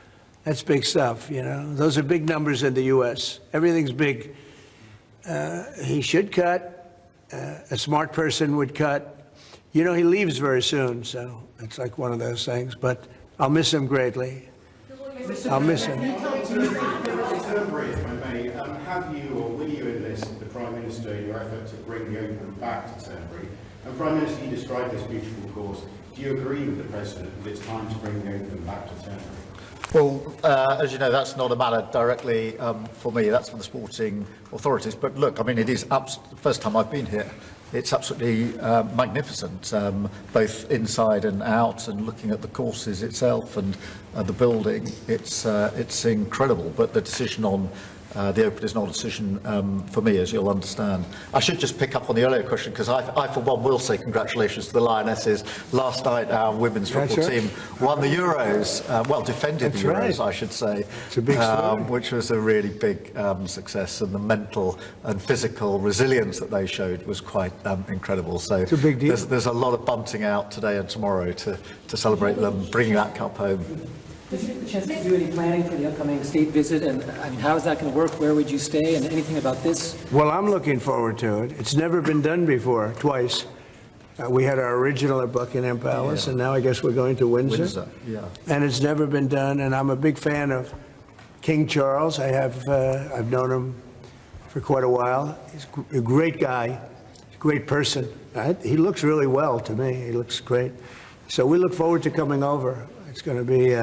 That's big stuff, Those are big numbers in the U.S. Everything's big. He should cut. A smart person would cut. He leaves very soon, so it's like one of those things. But I'll miss him greatly. I'll miss him. Turnbury, if I may, have you or will you enlist the Prime Minister in your effort to bring the Open back to Turnbury? And Prime Minister, you described this beautiful cause. Do you agree with the President that it's time to bring the Open back to Turnbury? Well, as you know, that's not a matter directly for me. That's for the sporting authorities. But look, I mean, it is the first time I've been here. It's absolutely magnificent, both inside and out, and looking at the courses itself and the building. It's incredible. But the decision on the Open is not a decision for me, as you'll understand. I should just pick up on the earlier question, because I, for one, will say congratulations to the Lionesses. Last night, our women's football team won the Euros, defended the Euros, I should say, It's a big story. which was a really big success, and the mental and physical resilience that they showed was quite incredible. So it's a big deal. There's a lot of bunting out today and tomorrow to celebrate them bringing that cup home. Did you get the chance to do any planning for the upcoming state visit? And how is that going to work? Where would you stay? And anything about this? Well, I'm looking forward to it. It's never been done before, twice. We had our original at Buckingham Palace, and now I guess we're going to Windsor. And it's never been done, and I'm a big fan of King Charles. I've known him for quite a while. He's a great guy, a great person. He looks really well to me. He looks great. So we look forward to coming over. It's going to be...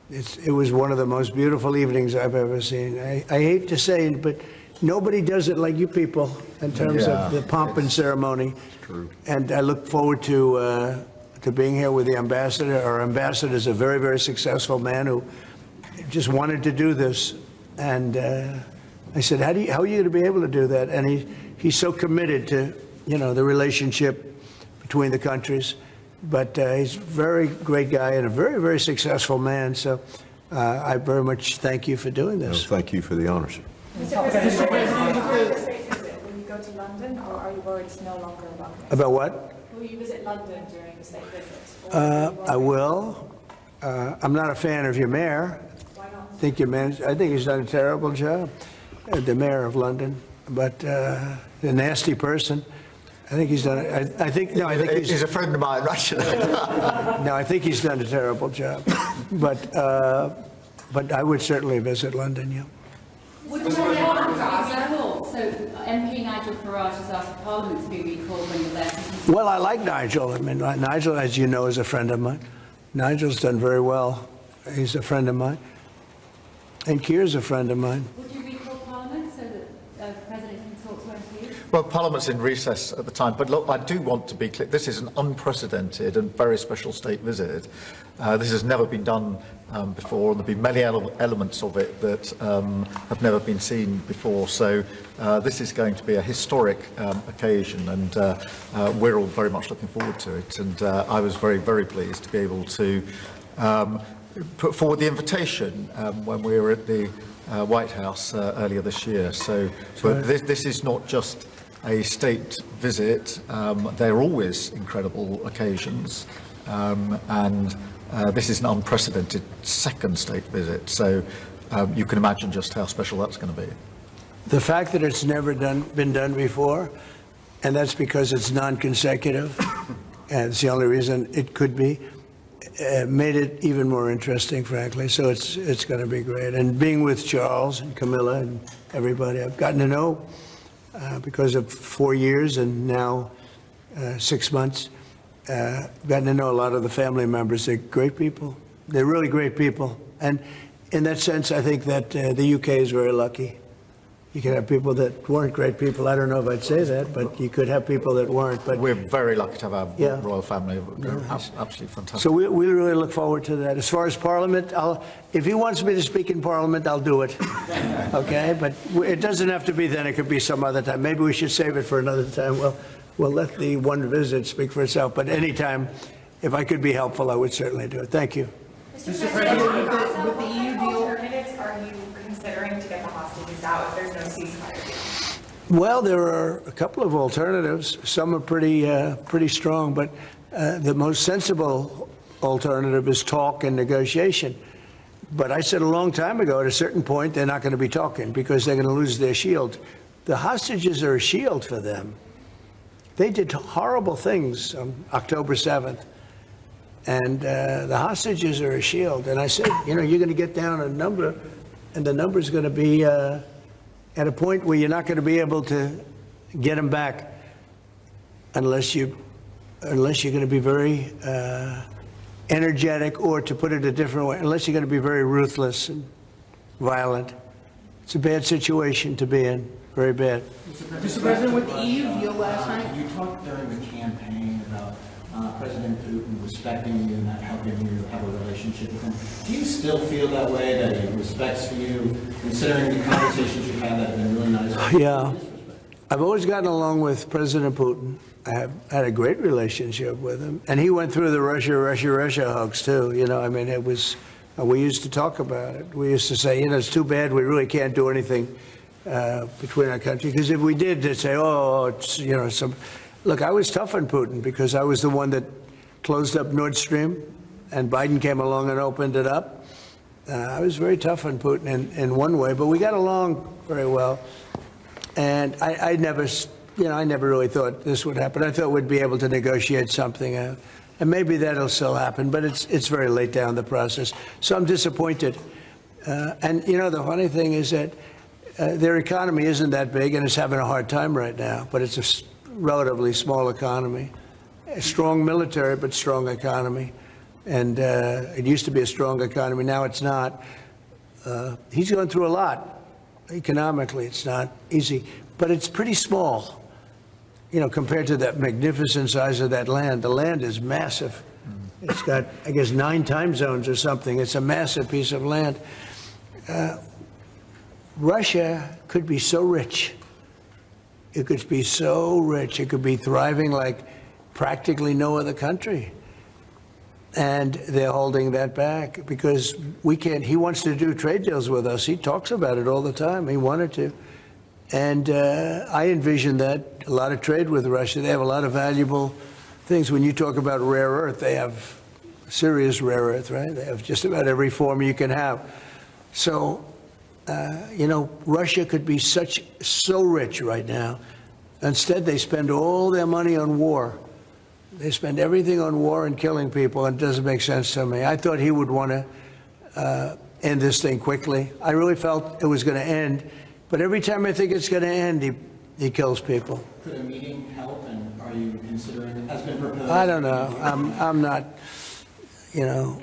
It was one of the most beautiful evenings I've ever seen. I hate to say it, but nobody does it like you people in terms of the pomp and ceremony. True. And I look forward to being here with the ambassador. Our ambassador is a very, very successful man who just wanted to do this. And I said, how are you going to be able to do that? And he's so committed to, the relationship between the countries. But he's a very great guy and a very, very successful man. So I very much thank you for doing Well, this. thank you for the honor, sir. Mr. President, will you go to London, or are you worried it's no longer welcome? About what? Will you visit London during the state visit? I will. I'm not a fan of your mayor. Why not? I think he's done a terrible job, the mayor of London. But a nasty person. I think he's done. I think He's a friend of mine, actually. no. I think he's done a terrible job. But I would certainly visit London. Yeah. Would you like to recall? So MP Nigel Farage has asked Parliament to be recalled when you're there. Well, I like Nigel. I mean, Nigel, as you know, is a friend of mine. Nigel's done very well. He's a friend of mine. And Keir's a friend of mine. Would you recall Parliament so that the President can talk to MPs? Well, Parliament's in recess at the time, but look, I do want to be clear. This is an unprecedented and very special state visit. This has never been done before, and there'll be many elements of it that have never been seen before. So this is going to be a historic occasion, and we're all very much looking forward to it. And I was very, very pleased to be able to put forward the invitation when we were at the White House earlier this year. So, but this is not just a state visit. They're always incredible occasions, and this is an unprecedented second state visit. So you can imagine just how special that's going to be. The fact that it's never been done before, and that's because it's non-consecutive, and it's the only reason it could be, made it even more interesting, frankly. So it's going to be great. And being with Charles and Camilla and everybody, I've gotten to know because of 4 years and now 6 months. Gotten to know a lot of the family members. They're great people. They're really great people. And in that sense, I think that the UK is very lucky. You could have people that weren't great people. I don't know if I'd say that, but you could have people that weren't. But we're very lucky to have our Yeah. royal family. They're absolutely fantastic. so we really look forward to that. As far as Parliament, if he wants me to speak in Parliament, I'll do it. Okay? But it doesn't have to be then. It could be some other time. Maybe we should save it for another time. We'll let the one visit speak for itself. But anytime, if I could be helpful, I would certainly do it. Thank you. Mr. President, with the EU deal, alternatives are you considering to get the hostages out if there's no ceasefire deal? Well, there are a couple of alternatives. Some are pretty strong, but the most sensible alternative is talk and negotiation. But I said a long time ago, at a certain point, they're not going to be talking because they're going to lose their shield. The hostages are a shield for them. They did horrible things on October 7th, and the hostages are a shield. And I said, you're going to get down a number, and the number's going to be at a point where you're not going to be able to get them back unless you're going to be very energetic, or to put it a different way, unless you're going to be very ruthless and violent. It's a bad situation to be in, very bad. Mr. President, with the EU deal last night, you talked during the campaign about President Putin respecting you and helping you have a relationship with him. Do you still feel that way, that he respects you, considering the conversations you've had that have been really nice? Yeah. I've always gotten along with President Putin. I have had a great relationship with him. And he went through the Russia hoax, too. I mean, it was, we used to talk about it. We used to say, it's too bad we really can't do anything between our countries. Because if we did, they'd say, it's, some. Look, I was tough on Putin because I was the one that closed up Nord Stream, and Biden came along and opened it up. I was very tough on Putin in one way, but we got along very well. And I never really thought this would happen. I thought we'd be able to negotiate something out. And maybe that'll still happen, but it's very late down the process. So I'm disappointed. And, the funny thing is that their economy isn't that big, and it's having a hard time right now, but it's a relatively small economy. A strong military, but strong economy. And it used to be a strong economy. Now it's not. He's going through a lot. Economically, it's not easy, but it's pretty small, compared to that magnificent size of that land. The land is massive. It's got, I guess, 9 time zones or something. It's a massive piece of land. Russia could be so rich. It could be so rich. It could be thriving like practically no other country. And they're holding that back because we can't. He wants to do trade deals with us. He talks about it all the time. He wanted to. And I envision that a lot of trade with Russia. They have a lot of valuable things. When you talk about rare earth, they have serious rare earth, right? They have just about every form you can have. So, you know, Russia could be so rich right now. Instead, they spend all their money on war. They spend everything on war and killing people, and it doesn't make sense to me. I thought he would want to end this thing quickly. I really felt it was going to end, but every time I think it's going to end, he kills people. Could a meeting help, and are you considering it? Has been proposed? I don't know. I'm not, you know,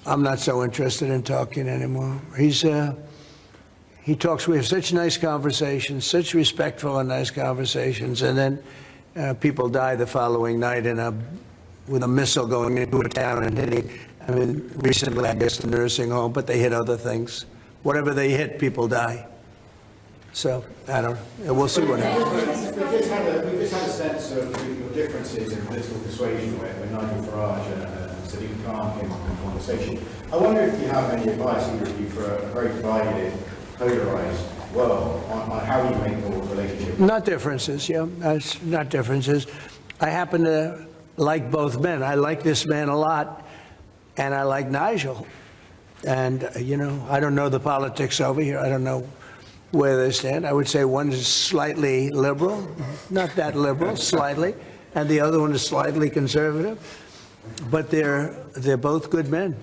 I'm not so interested in talking anymore. He talks, we have such nice conversations, such respectful and nice conversations, and then people die the following night with a missile going into a town and hitting, I mean, recently, I guess, the nursing home, but they hit other things. Whatever they hit, people die. So, I don't know. We'll see what happens. We've just had a sense of your differences in political persuasion when Nigel Farage and Sadiq Khan came up in conversation. I wonder if you have any advice, either of you, for a very divided, polarised world on how you make your relationship? Not differences, yeah. Not differences. I happen to like both men. I like this man a lot, and I like Nigel. And, you know, I don't know the politics over here. I don't know where they stand. I would say one is slightly liberal, not that liberal, slightly, and the other one is slightly conservative. But they're both good men.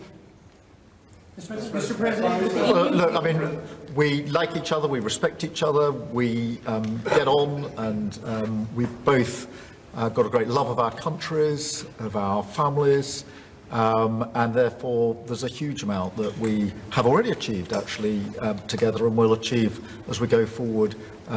Mr. President. Well, look, I mean, we like each other, we respect each other, we get on, and we've both got a great love of our countries, of our families, and therefore there's a huge amount that we have already achieved, actually, together, and will achieve as we go forward,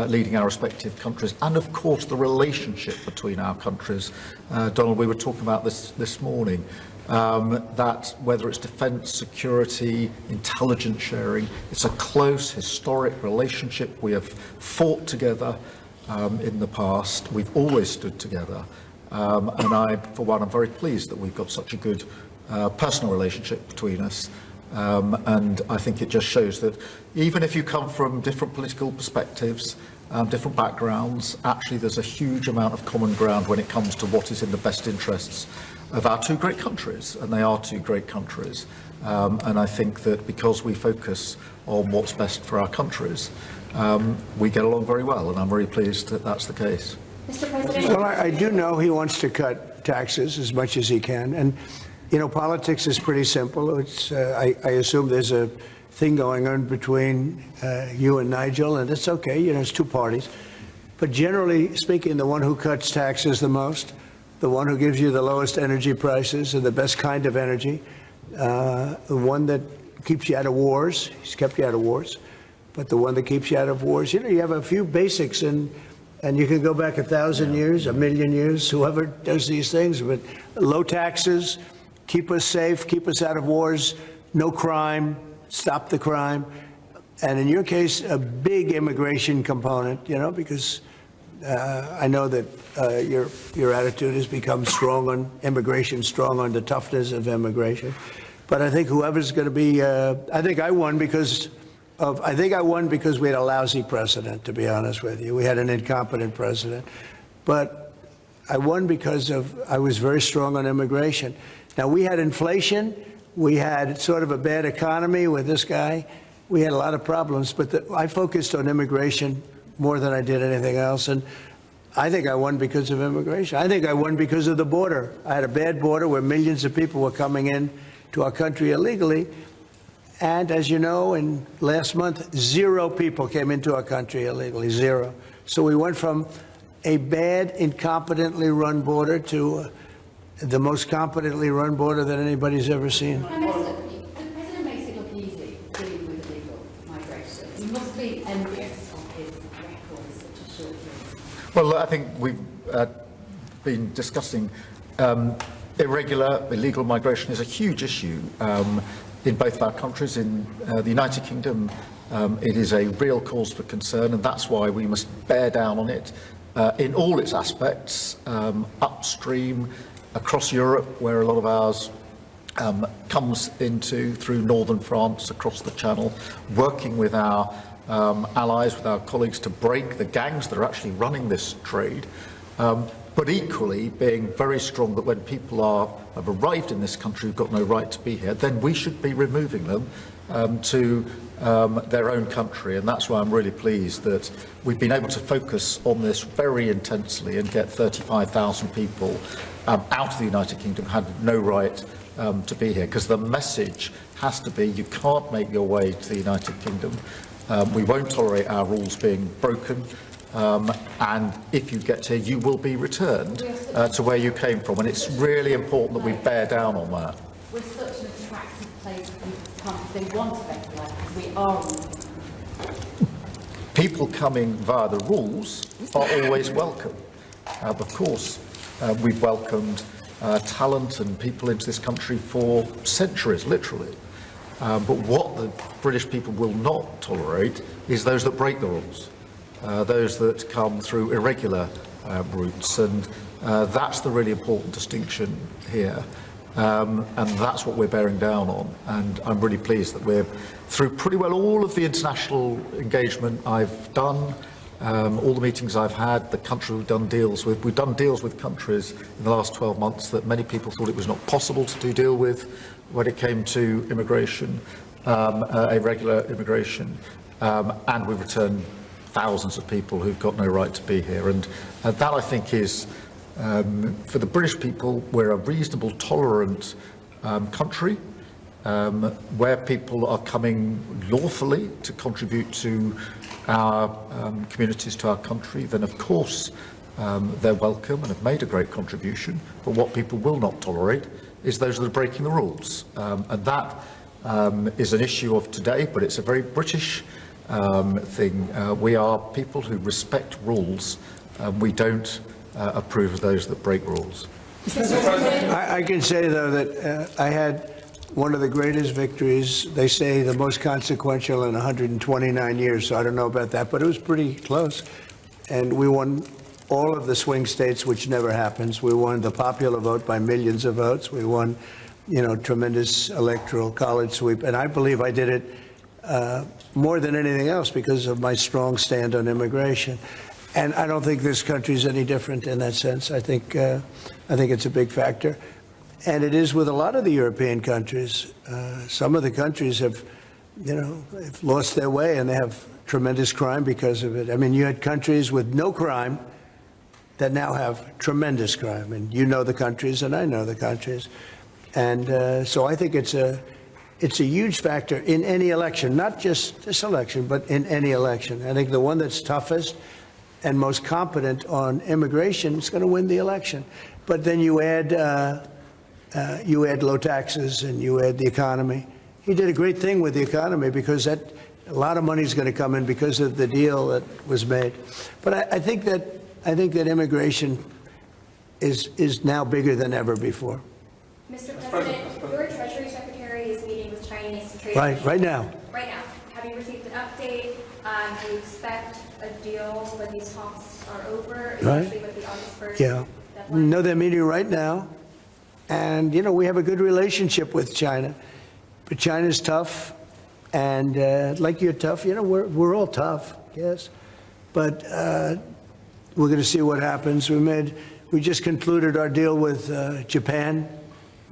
leading our respective countries. And of course, the relationship between our countries. Donald, we were talking about this morning. That whether it's defence, security, intelligence sharing, it's a close, historic relationship. We have fought together in the past. We've always stood together. And I, for one, am very pleased that we've got such a good personal relationship between us. And I think it just shows that even if you come from different political perspectives, different backgrounds, actually there's a huge amount of common ground when it comes to what is in the best interests of our two great countries, and they are two great countries. And I think that because we focus on what's best for our countries, we get along very well, and I'm very pleased that that's the case. Mr. President. Well, I do know he wants to cut taxes as much as he can, and you know, politics is pretty simple. It's I assume there's a thing going on between you and Nigel, and it's okay. You know, it's two parties, but generally speaking, the one who cuts taxes the most, the one who gives you the lowest energy prices and the best kind of energy, the one that keeps you out of wars. He's kept you out of wars, but the one that keeps you out of wars. You know, you have a few basics, and you can go back 1,000 years, 1,000,000 years, whoever does these things, but low taxes, keep us safe, keep us out of wars, no crime, stop the crime, and in your case, a big immigration component, you know, because I know that your attitude has become strong on immigration, strong on the toughness of immigration. But I think whoever's going to be, I think I won because we had a lousy president, to be honest with you. We had an incompetent president. But I won because I was very strong on immigration. Now, we had inflation. We had sort of a bad economy with this guy. We had a lot of problems, but I focused on immigration more than I did anything else. And I think I won because of immigration. I think I won because of the border. I had a bad border where millions of people were coming in to our country illegally. And as you know, in last month, 0 people came into our country illegally, 0. So we went from a bad, incompetently run border to the most competently run border that anybody's ever seen. Prime Minister, the President makes it look easy dealing with illegal migration. He must be envious of his record in such a short period. Well, I think we've been discussing illegal migration is a huge issue in both of our countries. In the United Kingdom, it is a real cause for concern, and that's why we must bear down on it. in all its aspects, upstream, across Europe, where a lot of ours comes into through northern France, across the Channel, working with our allies, with our colleagues to break the gangs that are actually running this trade, but equally being very strong that when people have arrived in this country who've got no right to be here, then we should be removing them to their own country. And that's why I'm really pleased that we've been able to focus on this very intensely and get 35,000 people out of the United Kingdom who had no right to be here, because the message has to be you can't make your way to the United Kingdom. We won't tolerate our rules being broken, and if you get here you will be returned to where you came from, and it's really important that we bear down on that. We're such an attractive place for people to come if they want a better life, because we are. People coming via the rules are always welcome. Of course, we've welcomed talent and people into this country for centuries, literally. But what the British people will not tolerate is those that break the rules, those that come through irregular routes, and that's the really important distinction here. And that's what we're bearing down on. And I'm really pleased that we're through pretty well all of the international engagement I've done, all the meetings I've had, the country we've done deals with. We've done deals with countries in the last 12 months that many people thought it was not possible to do deal with when it came to immigration, irregular immigration, and we've returned thousands of people who've got no right to be here. And that, I think, is, for the British people, we're a reasonable, tolerant country, where people are coming lawfully to contribute to our communities, to our country, then of course they're welcome and have made a great contribution. But what people will not tolerate is those that are breaking the rules. And that is an issue of today, but it's a very British thing. We are people who respect rules. We don't approve of those that break rules. I can say, though, that I had one of the greatest victories, they say the most consequential in 129 years, so I don't know about that, but it was pretty close. And we won all of the swing states, which never happens. We won the popular vote by millions of votes. We won, tremendous electoral college sweep. And I believe I did it more than anything else because of my strong stand on immigration. And I don't think this country is any different in that sense. I think it's a big factor. And it is with a lot of the European countries. Some of the countries have lost their way, and they have tremendous crime because of it. I mean, you had countries with no crime that now have tremendous crime. And you know the countries, and I know the countries. And so I think it's a huge factor in any election, not just this election, but in any election. I think the one that's toughest and most competent on immigration is going to win the election. But then you add low taxes and you add the economy. He did a great thing with the economy because a lot of money is going to come in because of the deal that was made. But I think that immigration is now bigger than ever before. Mr. President, your Treasury Secretary is meeting with Chinese trade Right now. Right now. Have you received an update? Do you expect a deal when these talks are over, especially with the August 1st deadline? No, they're meeting right now. And, we have a good relationship with China. But China's tough. And like you're tough, we're all tough, yes. But we're going to see what happens. We just concluded our deal with Japan.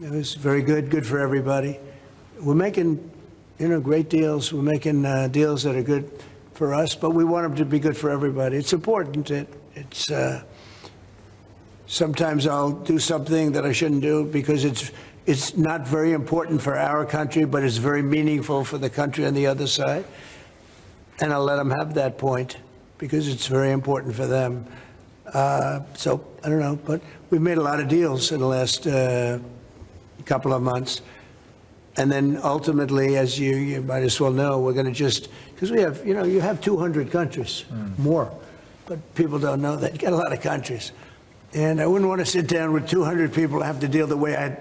It was very good for everybody. We're making, great deals. We're making deals that are good for us, but we want them to be good for everybody. It's important. It's sometimes I'll do something that I shouldn't do because it's not very important for our country, but it's very meaningful for the country on the other side. And I'll let them have that point because it's very important for them. So I don't know, but we've made a lot of deals in the last couple of months. And then ultimately, as you might as well know, we're going to because we have, you have 200 countries, more, but people don't know that. You got a lot of countries. And I wouldn't want to sit down with 200 people and have to deal the way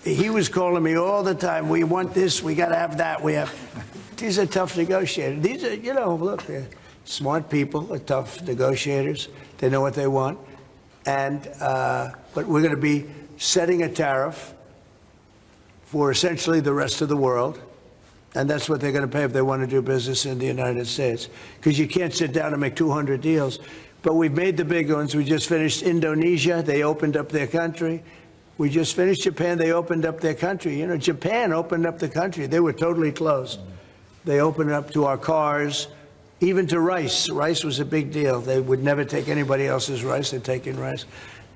he was calling me all the time. We want this, we got to have that. These are tough negotiators. These are, look, smart people, are tough negotiators. They know what they want. And but we're going to be setting a tariff for essentially the rest of the world. And that's what they're going to pay if they want to do business in the United States. Because you can't sit down and make 200 deals. But we've made the big ones. We just finished Indonesia. They opened up their country. We just finished Japan. They opened up their country. You know, Japan opened up the country. They were totally closed. They opened up to our cars, even to rice. Rice was a big deal. They would never take anybody else's rice. They're taking rice.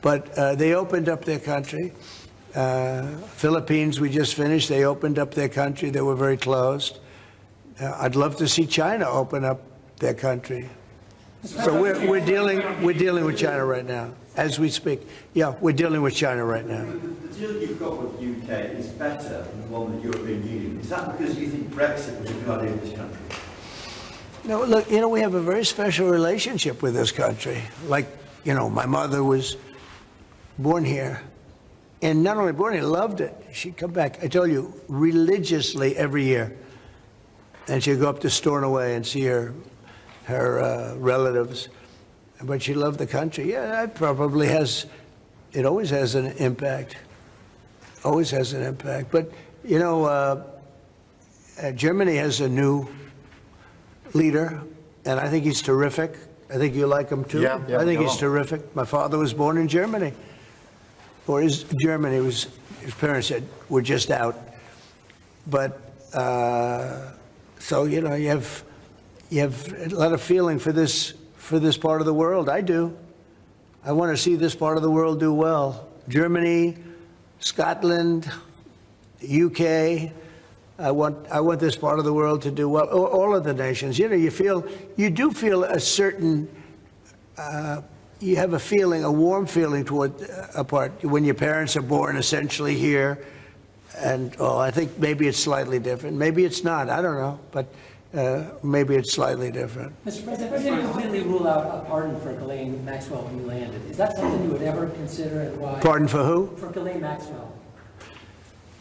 But they opened up their country. Philippines, we just finished. They opened up their country. They were very closed. I'd love to see China open up their country. So we're dealing with China right now, as we speak. Yeah, we're dealing with China right now. The deal you've got with the UK is better than the one with the European Union. Is that because you think Brexit was a good idea for this country? No, look, you know, we have a very special relationship with this country. Like, you know, my mother was born here. And not only born here, loved it. She'd come back, I told you, religiously every year. And she'd go up to Stornoway and see her relatives. But she loved the country. Yeah, that probably has, it always has an impact. Always has an impact. But, you know, Germany has a new leader, and I think he's terrific. I think you like him too. Yeah, I think he's terrific. My father was born in Germany. Or his Germany was, his parents were just out. But so, you know, you have a lot of feeling for this part of the world. I do. I want to see this part of the world do well. Germany, Scotland, UK. I want this part of the world to do well. All of the nations. You know, you do feel a certain. You have a feeling, a warm feeling toward a part when your parents are born essentially here, and I think maybe it's slightly different. Maybe it's not. I don't know, but maybe it's slightly different. Mr. President, we didn't completely rule out a pardon for Ghislaine Maxwell when you landed. Is that something you would ever consider, and why? Pardon for who? For Ghislaine Maxwell.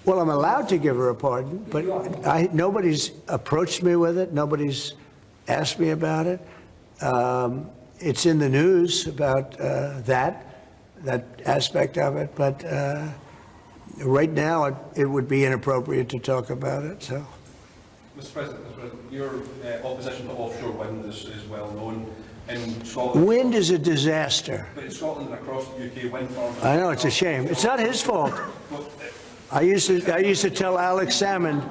Well, I'm allowed to give her a pardon, but nobody's approached me with it. Nobody's asked me about it. It's in the news about that aspect of it, but right now it would be inappropriate to talk about it. So, Mr. President, your opposition to offshore wind is well known. In Scotland, wind is a disaster. But in Scotland and across the UK, wind farms. I know, it's a shame. It's not his fault. I used to tell Alex Salmond.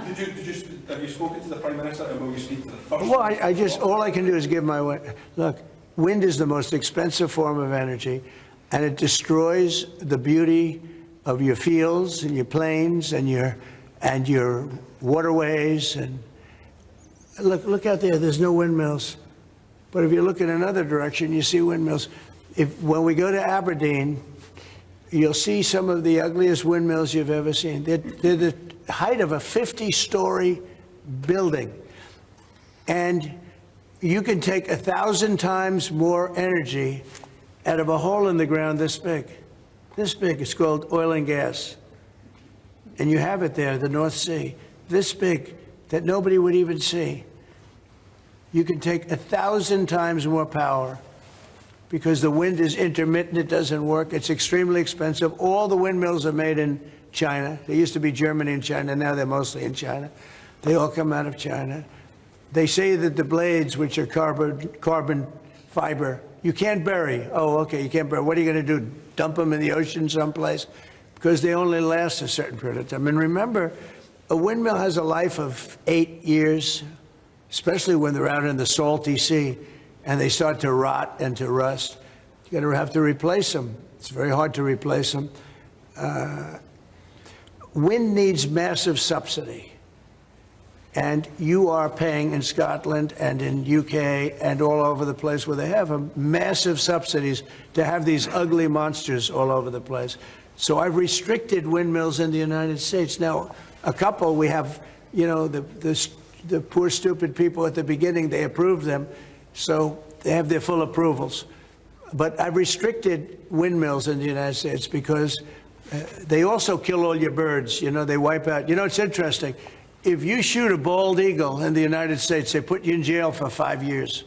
Have you spoken to the Prime Minister, and will you speak to the first? Well, all I can do is give my look. Wind is the most expensive form of energy, and it destroys the beauty of your fields and your plains and your waterways. And look out there. There's no windmills, but if you look in another direction, you see windmills. When we go to Aberdeen, you'll see some of the ugliest windmills you've ever seen. They're the height of a 50-story building, and you can take 1,000 times more energy out of a hole in the ground this big. This big. It's called oil and gas. And you have it there, the North Sea. This big, that nobody would even see. You can take 1,000 times more power because the wind is intermittent. It doesn't work. It's extremely expensive. All the windmills are made in China. They used to be Germany and China. Now they're mostly in China. They all come out of China. They say that the blades, which are carbon fiber, you can't bury. Oh, okay, you can't bury. What are you going to do? Dump them in the ocean someplace? Because they only last a certain period of time. And remember, a windmill has a life of 8 years, especially when they're out in the salty sea and they start to rot and to rust. You're going to have to replace them. It's very hard to replace them. Wind needs massive subsidy. And you are paying in Scotland and in UK and all over the place where they have massive subsidies to have these ugly monsters all over the place. So I've restricted windmills in the United States. Now, a couple we have, you know, the poor stupid people at the beginning, they approved them, so they have their full approvals. But I've restricted windmills in the United States because they also kill all your birds. You know, they wipe out. You know, it's interesting. If you shoot a bald eagle in the United States, they put you in jail for 5 years.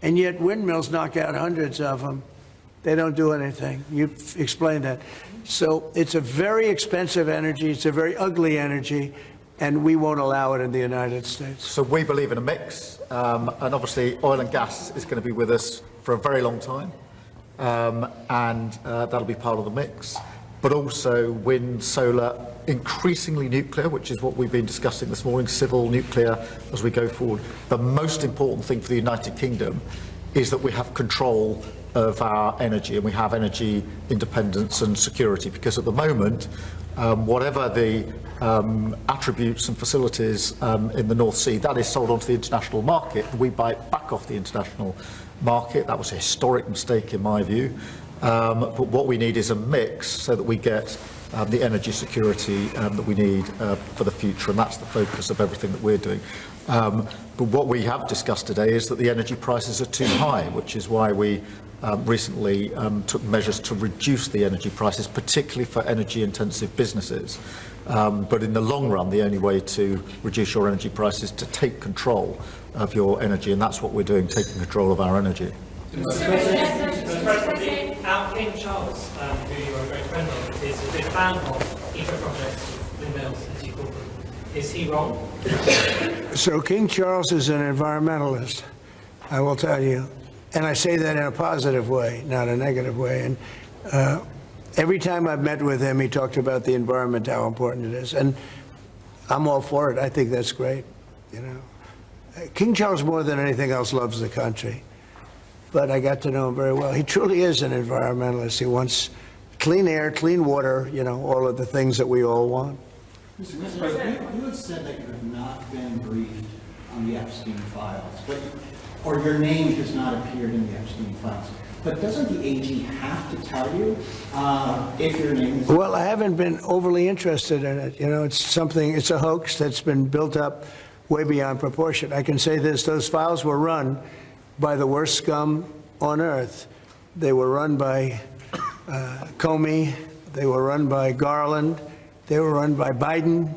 And yet windmills knock out hundreds of them. They don't do anything. You explained that. So it's a very expensive energy. It's a very ugly energy, and we won't allow it in the United States. So we believe in a mix, and obviously oil and gas is going to be with us for a very long time, and that'll be part of the mix. But also wind, solar, increasingly nuclear, which is what we've been discussing this morning, civil nuclear as we go forward. The most important thing for the United Kingdom is that we have control of our energy, and we have energy independence and security, because at the moment, whatever the attributes and facilities in the North Sea, that is sold onto the international market. We buy it back off the international market. That was a historic mistake in my view. But what we need is a mix so that we get the energy security that we need for the future, and that's the focus of everything that we're doing. But what we have discussed today is that the energy prices are too high, which is why we recently took measures to reduce the energy prices, particularly for energy-intensive businesses. But in the long run, the only way to reduce your energy prices is to take control of your energy, and that's what we're doing, taking control of our energy. Our King Charles, who you are a great friend of, is a big fan of eco projects, windmills, as you call them. Is he wrong? So King Charles is an environmentalist, I will tell you. And I say that in a positive way, not a negative way. And every time I've met with him, he talked about the environment, how important it is. And I'm all for it. I think that's great. You know, King Charles, more than anything else, loves the country. But I got to know him very well. He truly is an environmentalist. He wants clean air, clean water, you know, all of the things that we all want. Mr. President, you had said that you have not been briefed on the Epstein files, but, or your name has not appeared in the Epstein files. But doesn't the AG have to tell you if your name is... Well, I haven't been overly interested in it. You know, it's something, it's a hoax that's been built up way beyond proportion. I can say this, those files were run by the worst scum on earth. They were run by Comey, they were run by Garland, they were run by Biden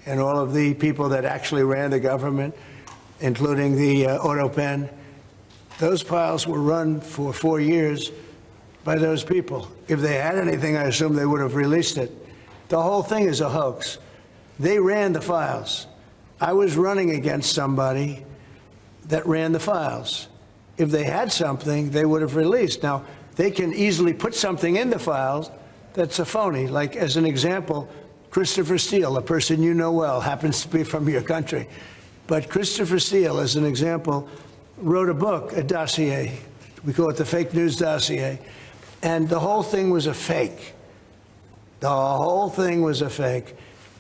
and all of the people that actually ran the government, including the auto pen. Those files were run for 4 years by those people. If they had anything, I assume they would have released it. The whole thing is a hoax. They ran the files. I was running against somebody that ran the files. If they had something, they would have released. Now, they can easily put something in the files that's a phony. Like, as an example, Christopher Steele, a person you know well, happens to be from your country. But Christopher Steele, as an example, wrote a book, a dossier. We call it the fake news dossier. And the whole thing was a fake. The whole thing was a fake.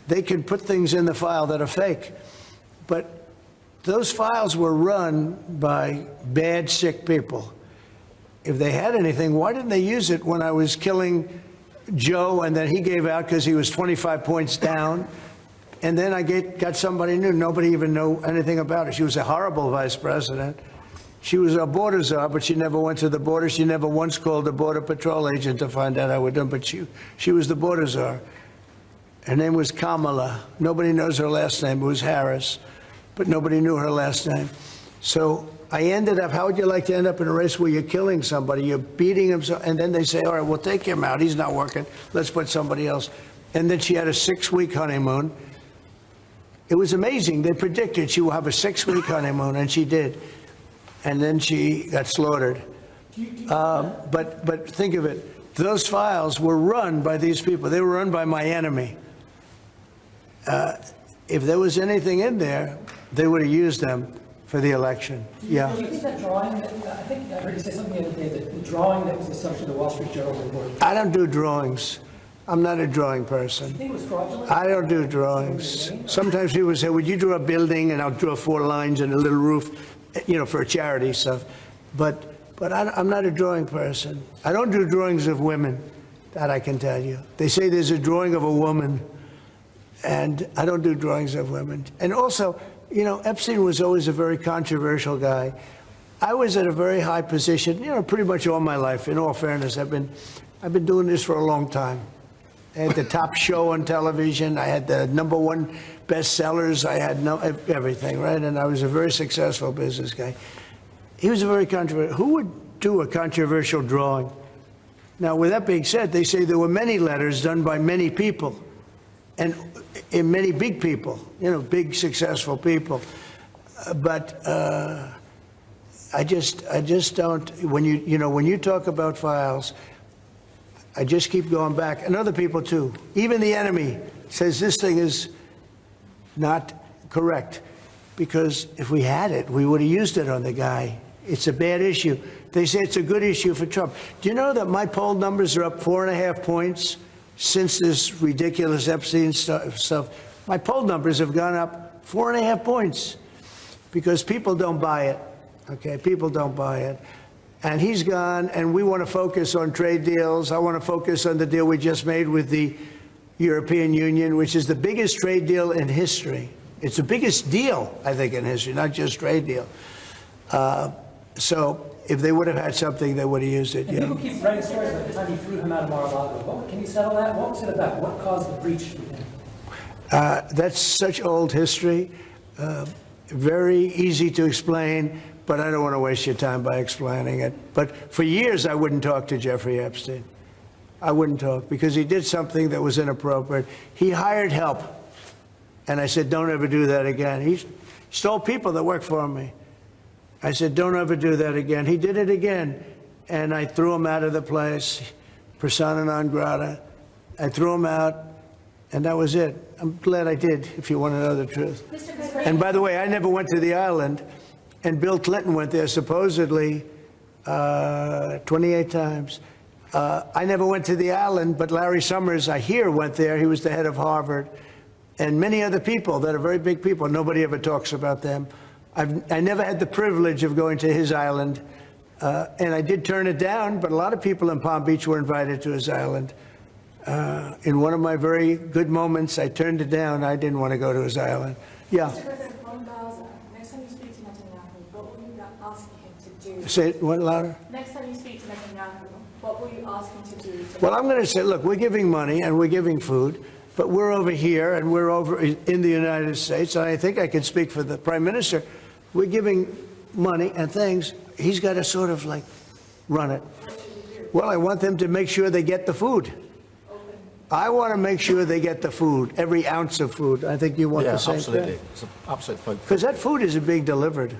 They can put things in the file that are fake. But those files were run by bad, sick people. If they had anything, why didn't they use it when I was killing Joe and then he gave out because he was 25 points down? And then I got somebody new. Nobody even knew anything about her. She was a horrible vice president. She was a border czar, but she never went to the border. She never once called a border patrol agent to find out how we're doing, but she was the border czar. Her name was Kamala. Nobody knows her last name. It was Harris, but nobody knew her last name. So I ended up, how would you like to end up in a race where you're killing somebody, you're beating him, and then they say, all right, we'll take him out. He's not working. Let's put somebody else. And then she had a 6-week honeymoon. It was amazing. They predicted she will have a 6-week honeymoon, and she did. And then she got slaughtered. But think of it. Those files were run by these people. They were run by my enemy. If there was anything in there, they would have used them for the election. Yeah. Do you think that drawing, I think I heard you say something the other day, that the drawing that was the subject of the Wall Street Journal report. I don't do drawings. I'm not a drawing person. You think it was fraudulent? I don't do drawings. Sometimes people say, would you draw a building? And I'll draw 4 lines and a little roof, you know, for charity stuff. But I'm not a drawing person. I don't do drawings of women, that I can tell you. They say there's a drawing of a woman, and I don't do drawings of women. And also, you know, Epstein was always a very controversial guy. I was at a very high position, you know, pretty much all my life. In all fairness, I've been doing this for a long time. I had the top show on television. I had the #1 bestsellers. I had everything, right? And I was a very successful business guy. He was a very controversial. Who would do a controversial drawing? Now, with that being said, they say there were many letters done by many people, and many big people, big successful people. But I just don't. When you talk about files, I just keep going back, and other people too. Even the enemy says this thing is not correct, because if we had it, we would have used it on the guy. It's a bad issue. They say it's a good issue for Trump. Do you know that my poll numbers are up 4.5 points since this ridiculous Epstein stuff? My poll numbers have gone up 4.5 points because people don't buy it. Okay, people don't buy it. And he's gone, and we want to focus on trade deals. I want to focus on the deal we just made with the European Union, which is the biggest trade deal in history. It's the biggest deal, I think, in history, not just trade deal. So if they would have had something, they would have used it. And people keep writing stories about the time you threw him out of Mar-a-Lago. Can you settle that? What was it about? What caused the breach with him? That's such old history. Very easy to explain, but I don't want to waste your time by explaining it. But for years, I wouldn't talk to Jeffrey Epstein. I wouldn't talk because he did something that was inappropriate. He hired help. And I said, don't ever do that again. He stole people that worked for me. I said, don't ever do that again. He did it again. And I threw him out of the place, persona non grata. I threw him out, and that was it. I'm glad I did, if you want to know the truth. And by the way, I never went to the island, and Bill Clinton went there supposedly 28 times. I never went to the island, but Larry Summers, I hear, went there. He was the head of Harvard. And many other people that are very big people. Nobody ever talks about them. I never had the privilege of going to his island, and I did turn it down, but a lot of people in Palm Beach were invited to his island. In one of my very good moments, I turned it down. I didn't want to go to his island. Yeah. Mr. President, on Gaza, next time you speak to Netanyahu, what will you ask him to do? Say it one louder. Next time you speak to Netanyahu, what will you ask him to do? Well, I'm going to say, look, we're giving money and we're giving food, but we're over here and we're over in the United States, and I think I can speak for the Prime Minister. We're giving money and things. He's got to sort of like run it. Well, I want them to make sure they get the food. I want to make sure they get the food, every ounce of food. I think you want the same absolutely. thing. It's an absolute focus. Because that food isn't being delivered,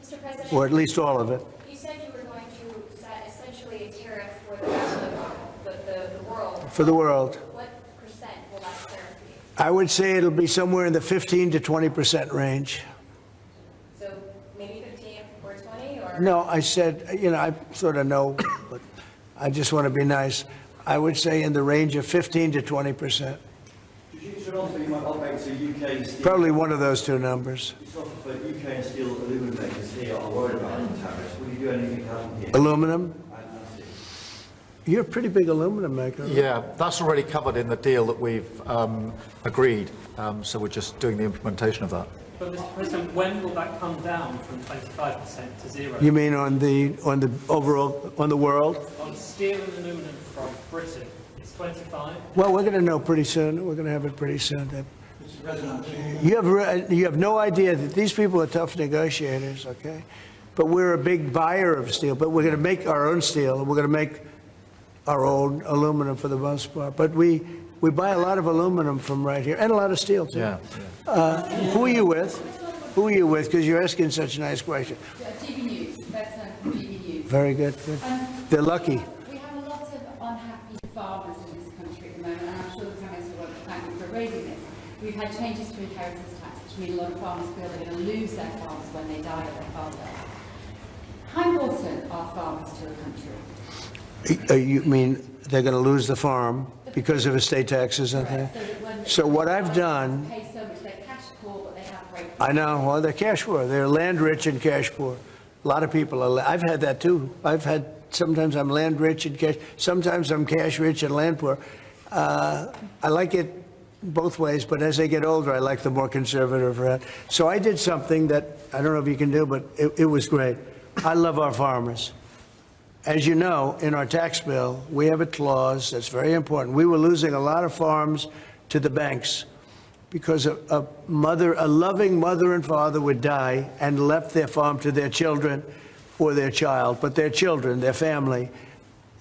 Mr. President, or at least all of it. you said you were going to set essentially a tariff for the rest of the world. For the world. What percent will that tariff be? I would say it'll be somewhere in the 15 to 20% range. So maybe 15 or 20 or? No, I said, I sort of know, but I just want to be nice. I would say in the range of 15 to 20%. Probably one of those two numbers. But UK and steel aluminum makers here are worried about tariffs. Will you do anything to help them here? Aluminum? You're a pretty big aluminum maker. Yeah, that's already covered in the deal that we've agreed. So we're just doing the implementation of that. But Mr. President, when will that come down from 25% to 0? You mean on the overall, on the world? On steel and aluminum from Britain, it's 25. Well, we're going to know pretty soon. We're going to have it pretty soon. Mr. President, You have no idea that these people are tough negotiators, okay? But we're a big buyer of steel. But we're going to make our own steel. We're going to make our own aluminum for the most part. But we buy a lot of aluminum from right here, and a lot of steel, too. Yeah. Who are you with? Who are you with? Because you're asking such a nice question. GB News, that's from GB News. Very good. They're lucky. We have a lot of unhappy farmers in this country at the moment, and I'm sure the Prime Minister won't thank you for raising this. We've had changes to inheritance tax, which mean a lot of farmers feel they're going to lose their farms when they die at their farm. How important are farmers to a country? You mean they're going to lose the farm because of estate taxes and things? So what I've done, Pay so much, they're cash poor, but they have great. I know, well, they're cash poor. They're land rich and cash poor. A lot of people are, I've had that too. Sometimes I'm land rich and cash, sometimes I'm cash rich and land poor. I like it both ways, but as I get older, I like the more conservative route. So I did something that, I don't know if you can do, but it was great. I love our farmers. As you know, in our tax bill, we have a clause that's very important. We were losing a lot of farms to the banks because a loving mother and father would die and left their farm to their children, or their child, but their children, their family.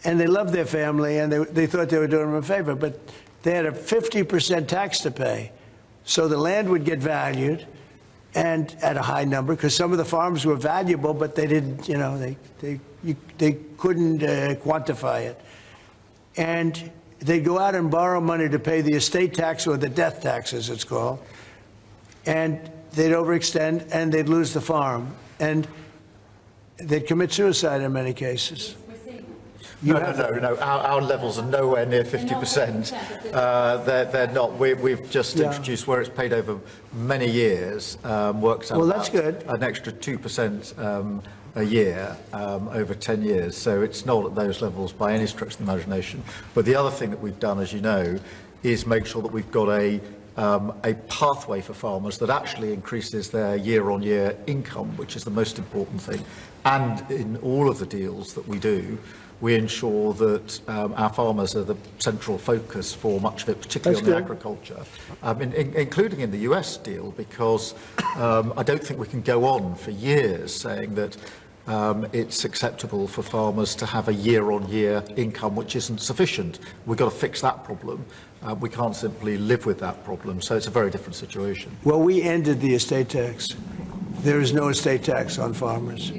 And they loved their family, and they thought they were doing them a favor, but they had a 50% tax to pay. So the land would get valued, and at a high number, because some of the farms were valuable, but they didn't, they couldn't quantify it. And they'd go out and borrow money to pay the estate tax, or the death tax, as it's called, and they'd overextend, and they'd lose the farm. And they'd commit suicide in many cases. No. Our levels are nowhere near 50%. They're not. We've just introduced where it's paid over many years. Works out. Well, that's good. An extra 2% a year over 10 years. So it's not at those levels by any stretch of the imagination. But the other thing that we've done, as you know, is make sure that we've got a pathway for farmers that actually increases their year-on-year income, which is the most important thing. And in all of the deals that we do, we ensure that our farmers are the central focus for much of it, particularly on the agriculture, including in the US deal, because I don't think we can go on for years saying that it's acceptable for farmers to have a year-on-year income which isn't sufficient. We've got to fix that problem. We can't simply live with that problem, so it's a very different situation. Well, we ended the estate tax. There is no estate tax on farmers.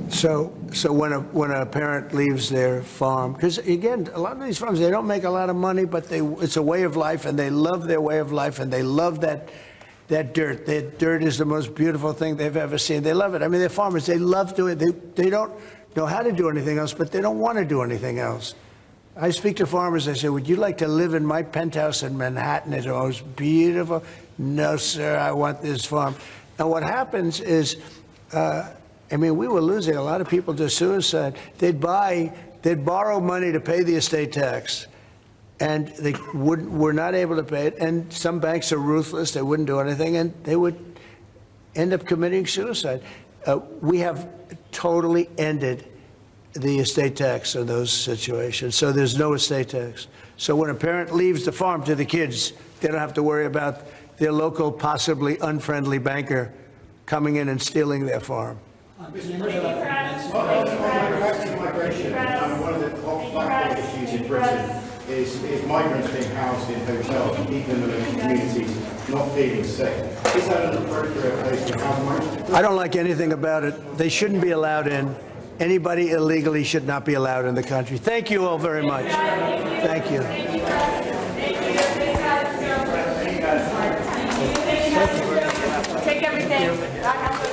So when a parent leaves their farm, because again, a lot of these farms, they don't make a lot of money, but it's a way of life, and they love their way of life, and they love that dirt. That dirt is the most beautiful thing they've ever seen. They love it. I mean, they're farmers. They love doing it. They don't know how to do anything else, but they don't want to do anything else. I speak to farmers. I say, would you like to live in my penthouse in Manhattan? It's the most beautiful. No, sir, I want this farm. And what happens is, we were losing a lot of people to suicide. They'd borrow money to pay the estate tax, and they were not able to pay it. And some banks are ruthless; they wouldn't do anything, and they would end up committing suicide. We have totally ended the estate tax in those situations, so there's no estate tax. So when a parent leaves the farm to the kids, they don't have to worry about their local, possibly unfriendly banker coming in and stealing their farm. Back to migration, one of the hot backlog issues in Britain is migrants being housed in hotels and people in the local communities not feeling safe. Is that an appropriate place to house migrants? I don't like anything about it. They shouldn't be allowed in. Anybody illegally should not be allowed in the country. Thank you all very much. Thank you. Take everything.